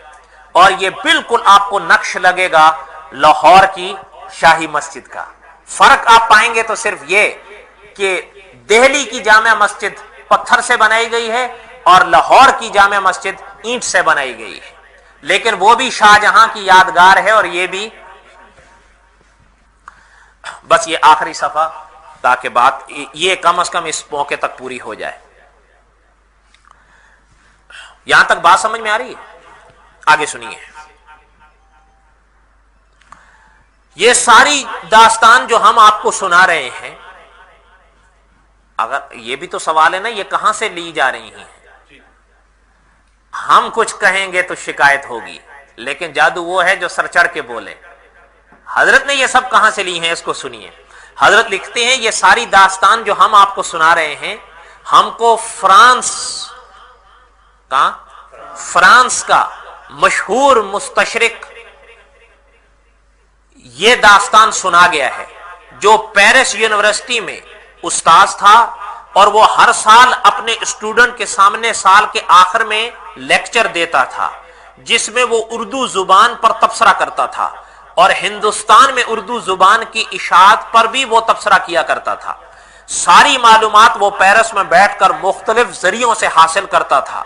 اور یہ بالکل آپ کو نقش لگے گا لاہور کی شاہی مسجد کا. فرق آپ پائیں گے تو صرف یہ کہ دہلی کی جامع مسجد پتھر سے بنائی گئی ہے اور لاہور کی جامع مسجد اینٹ سے بنائی گئی ہے، لیکن وہ بھی شاہ جہاں کی یادگار ہے. اور یہ بھی بس یہ آخری صفحہ، تاکہ بات یہ کم از کم اس موقع تک پوری ہو جائے. یہاں تک بات سمجھ میں آ رہی ہے؟ آگے سنیے. یہ ساری داستان جو ہم آپ کو سنا رہے ہیں، اگر یہ بھی تو سوال ہے نا، یہ کہاں سے لی جا رہی ہیں؟ ہم کچھ کہیں گے تو شکایت ہوگی، لیکن جادو وہ ہے جو سر چڑھ کے بولے. حضرت نے یہ سب کہاں سے لی ہیں، اس کو سنیے. حضرت لکھتے ہیں یہ ساری داستان جو ہم آپ کو سنا رہے ہیں، ہم کو فرانس کا مشہور مستشرق یہ داستان سنا گیا ہے، جو پیرس یونیورسٹی میں استاذ تھا، اور وہ ہر سال اپنے اسٹوڈنٹ کے سامنے سال کے آخر میں لیکچر دیتا تھا، جس میں وہ اردو زبان پر تبصرہ کرتا تھا، اور ہندوستان میں اردو زبان کی اشاعت پر بھی وہ تبصرہ کیا کرتا تھا. ساری معلومات وہ پیرس میں بیٹھ کر مختلف ذریعوں سے حاصل کرتا تھا.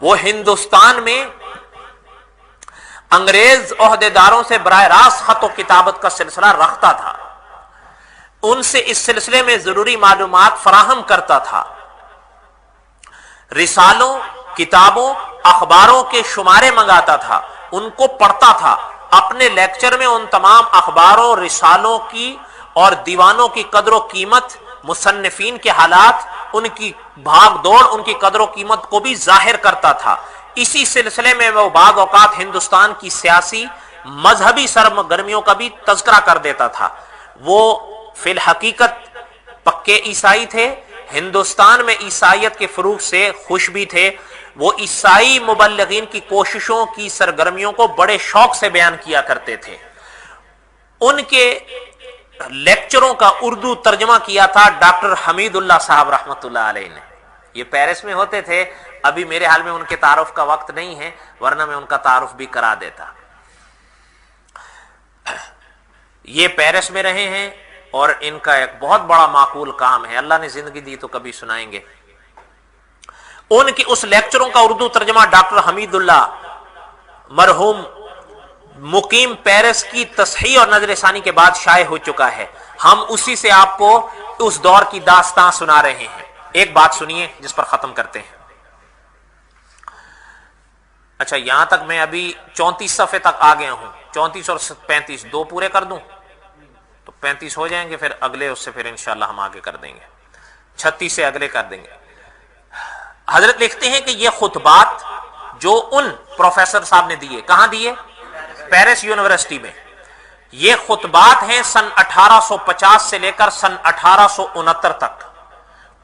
وہ ہندوستان میں انگریز عہدیداروں سے براہ راست خط و کتابت کا سلسلہ رکھتا تھا، ان سے اس سلسلے میں ضروری معلومات فراہم کرتا تھا. رسالوں، کتابوں، اخباروں کے شمارے منگاتا تھا، ان کو پڑھتا تھا. اپنے لیکچر میں ان تمام اخباروں، رسالوں کی اور دیوانوں کی قدر و قیمت، مصنفین کے حالات ان کی بھاگ دوڑ ان کی قدر و قیمت کو بھی ظاہر کرتا تھا. اسی سلسلے میں وہ بعض اوقات ہندوستان کی سیاسی مذہبی سرگرمیوں کا بھی تذکرہ کر دیتا تھا. وہ فی الحقیقت پکے عیسائی تھے، ہندوستان میں عیسائیت کے فروغ سے خوش بھی تھے. وہ عیسائی مبلغین کی کوششوں کی سرگرمیوں کو بڑے شوق سے بیان کیا کرتے تھے. ان کے لیکچروں کا اردو ترجمہ کیا تھا ڈاکٹر حمید اللہ صاحب رحمۃ اللہ علیہ نے. یہ پیرس میں ہوتے تھے. ابھی میرے حال میں ان کے تعارف کا وقت نہیں ہے، ورنہ میں ان کا تعارف بھی کرا دیتا. یہ پیرس میں رہے ہیں اور ان کا ایک بہت بڑا معقول کام ہے. اللہ نے زندگی دی تو کبھی سنائیں گے. ان کی اس لیکچروں کا اردو ترجمہ ڈاکٹر حمید اللہ مرحوم مقیم پیرس کی تصحیح اور نظر ثانی کے بعد شائع ہو چکا ہے. ہم اسی سے آپ کو اس دور کی داستان سنا رہے ہیں. ایک بات سنیے جس پر ختم کرتے ہیں. اچھا، یہاں تک میں ابھی 34 صفحے تک آ گیا ہوں. 34 اور 35 دو پورے کر دوں تو 35 ہو جائیں گے. پھر اگلے اس سے پھر انشاءاللہ ہم آگے کر دیں گے. 36 سے اگلے کر دیں گے. حضرت لکھتے ہیں کہ یہ خطبات جو ان پروفیسر صاحب نے دیے، کہاں دیے؟ پیرس یونیورسٹی میں. یہ خطبات ہیں سن 1850 سے لے کر سن 1869 تک.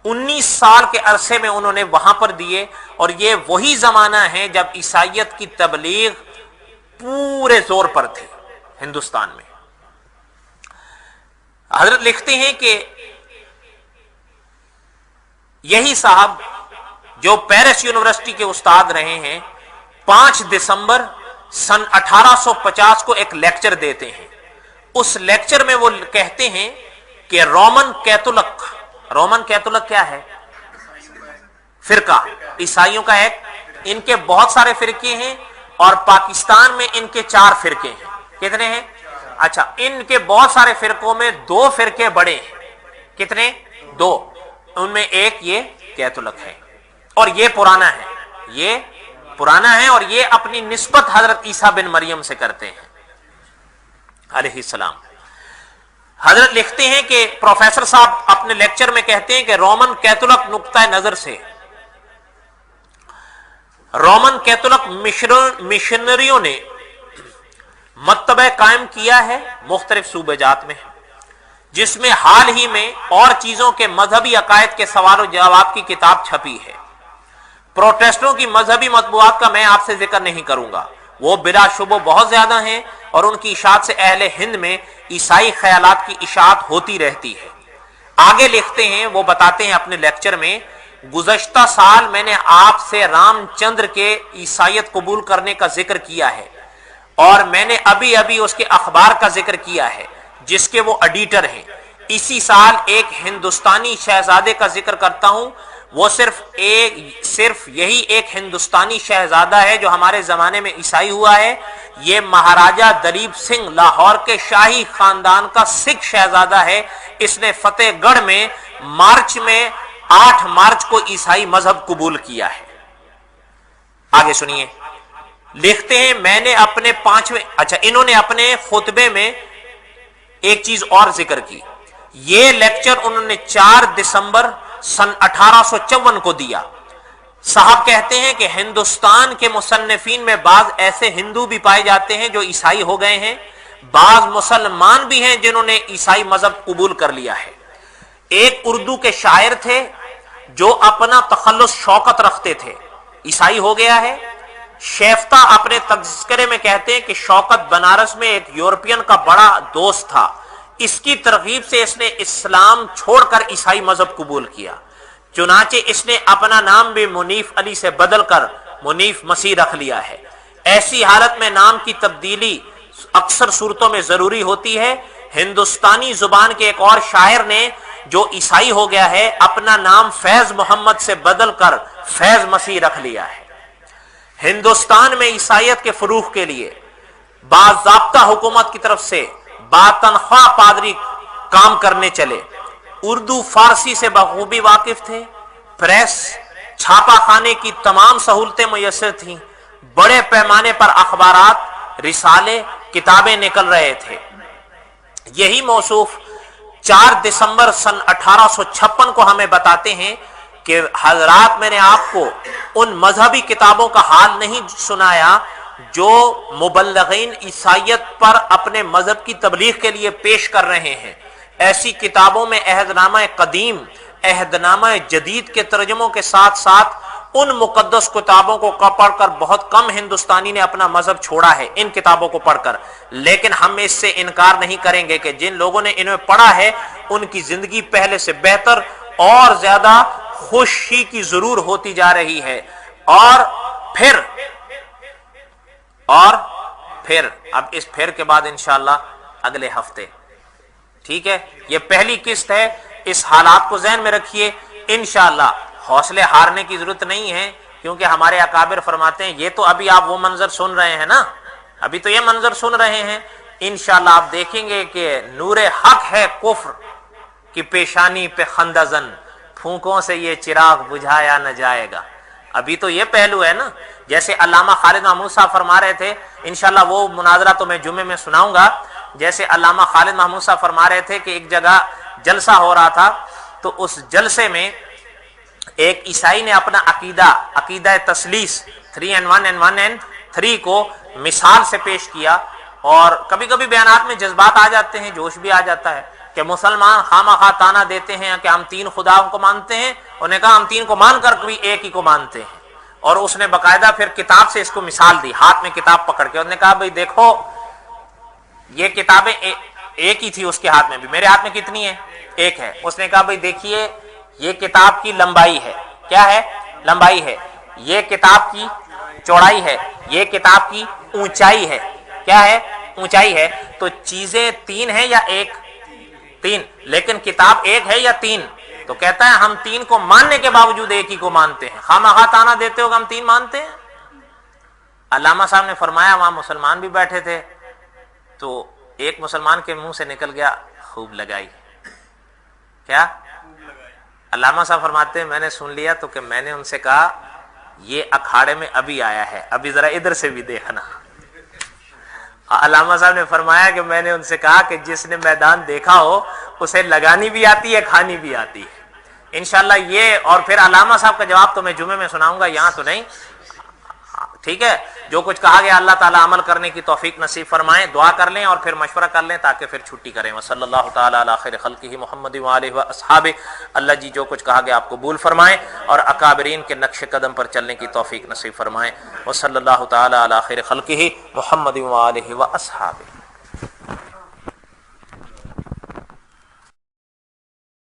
19 سال کے عرصے میں انہوں نے وہاں پر دیے. اور یہ وہی زمانہ ہے جب عیسائیت کی تبلیغ پورے زور پر تھی ہندوستان میں. حضرت لکھتے ہیں کہ یہی صاحب جو پیرس یونیورسٹی کے استاد رہے ہیں، 5 دسمبر سن 1850 کو ایک لیکچر دیتے ہیں. اس لیکچر میں وہ کہتے ہیں کہ رومن کیتھولک کیا ہے؟ فرقہ، عیسائیوں کا ایک. ان کے بہت سارے فرقے ہیں اور پاکستان میں ان کے 4 فرقے ہیں. کتنے ہیں؟ اچھا، ان کے بہت سارے فرقوں میں 2 فرقے بڑے ہیں. کتنے؟ 2. ان میں ایک یہ کیتھولک ہے اور یہ پرانا ہے اور یہ اپنی نسبت حضرت عیسیٰ بن مریم سے کرتے ہیں علیہ السلام. حضرت لکھتے ہیں کہ پروفیسر صاحب اپنے لیکچر میں کہتے ہیں کہ رومن کیتھولک نقطہ نظر سے رومن کیتھولک مشنریوں نے مکتبہ قائم کیا ہے مختلف صوبے جات میں، جس میں حال ہی میں اور چیزوں کے مذہبی عقائد کے سوال و جواب کی کتاب چھپی ہے. پروٹیسٹوں کی مذہبی مطبوعات کا میں آپ سے ذکر نہیں کروں گا، وہ بلا شبہ بہت زیادہ ہیں اور ان کی اشاعت سے اہل ہند میں عیسائی خیالات کی اشاعت ہوتی رہتی ہے. آگے لکھتے ہیں، وہ بتاتے ہیں اپنے لیکچر میں، گزشتہ سال میں نے آپ سے رام چندر کے عیسائیت قبول کرنے کا ذکر کیا ہے اور میں نے ابھی اس کے اخبار کا ذکر کیا ہے جس کے وہ ایڈیٹر ہیں. اسی سال ایک ہندوستانی شہزادے کا ذکر کرتا ہوں. وہ صرف یہی ایک ہندوستانی شہزادہ ہے جو ہمارے زمانے میں عیسائی ہوا ہے. یہ مہاراجہ دلیپ سنگھ لاہور کے شاہی خاندان کا سکھ شہزادہ ہے. اس نے فتح گڑھ میں 8 مارچ کو عیسائی مذہب قبول کیا ہے. آگے سنیے، لکھتے ہیں میں نے اپنے 5ویں انہوں نے اپنے خطبے میں ایک چیز اور ذکر کی. یہ لیکچر انہوں نے 4 دسمبر سن 1854 کو دیا. صاحب کہتے ہیں کہ ہندوستان کے مصنفین میں بعض ایسے ہندو بھی پائے جاتے ہیں جو عیسائی ہو گئے ہیں، بعض مسلمان بھی ہیں جنہوں نے عیسائی مذہب قبول کر لیا ہے. ایک اردو کے شاعر تھے جو اپنا تخلص شوکت رکھتے تھے، عیسائی ہو گیا ہے. شیفتہ اپنے تذکرے میں کہتے ہیں کہ شوکت بنارس میں ایک یورپین کا بڑا دوست تھا. اس کی ترغیب سے اس نے اسلام چھوڑ کر عیسائی مذہب قبول کیا. چنانچہ اس نے اپنا نام بھی منیف علی سے بدل کر منیف مسیح رکھ لیا ہے. ایسی حالت میں نام کی تبدیلی اکثر صورتوں میں ضروری ہوتی ہے. ہندوستانی زبان کے ایک اور شاعر نے جو عیسائی ہو گیا ہے اپنا نام فیض محمد سے بدل کر فیض مسیح رکھ لیا ہے. ہندوستان میں عیسائیت کے فروغ کے لیے باضابطہ حکومت کی طرف سے باتنخواہ پادری کام کرنے چلے. اردو فارسی سے بخوبی واقف تھے. پریس چھاپا خانے کی تمام سہولتیں میسر تھیں. بڑے پیمانے پر اخبارات، رسالے، کتابیں نکل رہے تھے. یہی موصوف 4 دسمبر سن 1856 کو ہمیں بتاتے ہیں کہ حضرات میں نے آپ کو ان مذہبی کتابوں کا حال نہیں سنایا جو مبلغین عیسائیت پر اپنے مذہب کی تبلیغ کے لیے پیش کر رہے ہیں. ایسی کتابوں میں عہد نامہ قدیم، عہد نامہ جدید کے ترجموں کے ساتھ ساتھ ان مقدس کتابوں کو پڑھ کر بہت کم ہندوستانی نے اپنا مذہب چھوڑا ہے ان کتابوں کو پڑھ کر. لیکن ہم اس سے انکار نہیں کریں گے کہ جن لوگوں نے انہیں پڑھا ہے ان کی زندگی پہلے سے بہتر اور زیادہ خوشی کی ضرور ہوتی جا رہی ہے. اور پھر اب اس پھر کے بعد انشاءاللہ اگلے ہفتے، ٹھیک ہے، یہ پہلی قسط ہے. اس حالات کو ذہن میں رکھیے. انشاءاللہ حوصلے ہارنے کی ضرورت نہیں ہے، کیونکہ ہمارے اکابر فرماتے ہیں یہ تو ابھی آپ وہ منظر سن رہے ہیں نا، ابھی تو یہ منظر سن رہے ہیں. انشاءاللہ آپ دیکھیں گے کہ نور حق ہے کفر کی پیشانی پہ خندزن، پھونکوں سے یہ چراغ بجھایا نہ جائے گا. ابھی تو یہ پہلو ہے نا. جیسے علامہ خالد محمود صاحب فرما رہے تھے، انشاءاللہ وہ مناظرہ تو میں جمعے میں سناؤں گا. جیسے علامہ خالد محمود صاحب فرما رہے تھے کہ ایک جگہ جلسہ ہو رہا تھا، تو اس جلسے میں ایک عیسائی نے اپنا عقیدہ تثلیث 3 and 1 and 1 and 3 کو مثال سے پیش کیا. اور کبھی کبھی بیانات میں جذبات آ جاتے ہیں، جوش بھی آ جاتا ہے کہ مسلمان خواہ تانا دیتے ہیں کہ ہم 3 خدا کو مانتے ہیں. انہوں نے کہا ہم 3 کو مان کر بھی ایک ہی کو مانتے ہیں. اور اس نے باقاعدہ پھر کتاب سے اس کو مثال دی، ہاتھ میں کتاب پکڑ کے. انہوں نے کہا بھئی دیکھو یہ کتابیں ایک ہی تھی اس کے ہاتھ میں بھی، میرے ہاتھ میں کتنی ہے؟ ایک ہے. اس نے کہا بھئی دیکھیے یہ کتاب کی لمبائی ہے، کیا ہے؟ لمبائی ہے. یہ کتاب کی چوڑائی ہے، یہ کتاب کی اونچائی ہے، کیا ہے؟ اونچائی ہے. تو چیزیں 3 ہیں یا 1؟ 3. لیکن کتاب 1 ہے یا 3؟ تو کہتا ہے ہم 3 کو ماننے کے باوجود ایک ہی کو مانتے ہیں. خواہ تانا دیتے ہو کہ ہم 3 مانتے ہیں. علامہ صاحب نے فرمایا، وہاں مسلمان بھی بیٹھے تھے، تو ایک مسلمان کے منہ سے نکل گیا خوب لگائی. کیا؟ علامہ صاحب فرماتے ہیں میں نے سن لیا تو کہ میں نے ان سے کہا یہ اکھاڑے میں ابھی آیا ہے، ابھی ذرا ادھر سے بھی دیکھنا. علامہ صاحب نے فرمایا کہ میں نے ان سے کہا کہ جس نے میدان دیکھا ہو اسے لگانی بھی آتی ہے، کھانی بھی آتی ہے. انشاءاللہ یہ، اور پھر علامہ صاحب کا جواب تو میں جمعے میں سناؤں گا، یہاں تو نہیں. ٹھیک ہے، جو کچھ کہا گیا اللہ تعالیٰ عمل کرنے کی توفیق نصیب فرمائیں. دعا کر لیں اور پھر مشورہ کر لیں تاکہ پھر چھٹی کریں. وصلی اللہ تعالیٰ علی خیر خلقہ محمد وآلہ واصحابہ. اللہ جی جو کچھ کہا گیا آپ قبول فرمائیں اور اکابرین کے نقش قدم پر چلنے کی توفیق نصیب فرمائیں. وصلی اللہ تعالیٰ علی خیر خلقہ محمد وآلہ واصحابہ.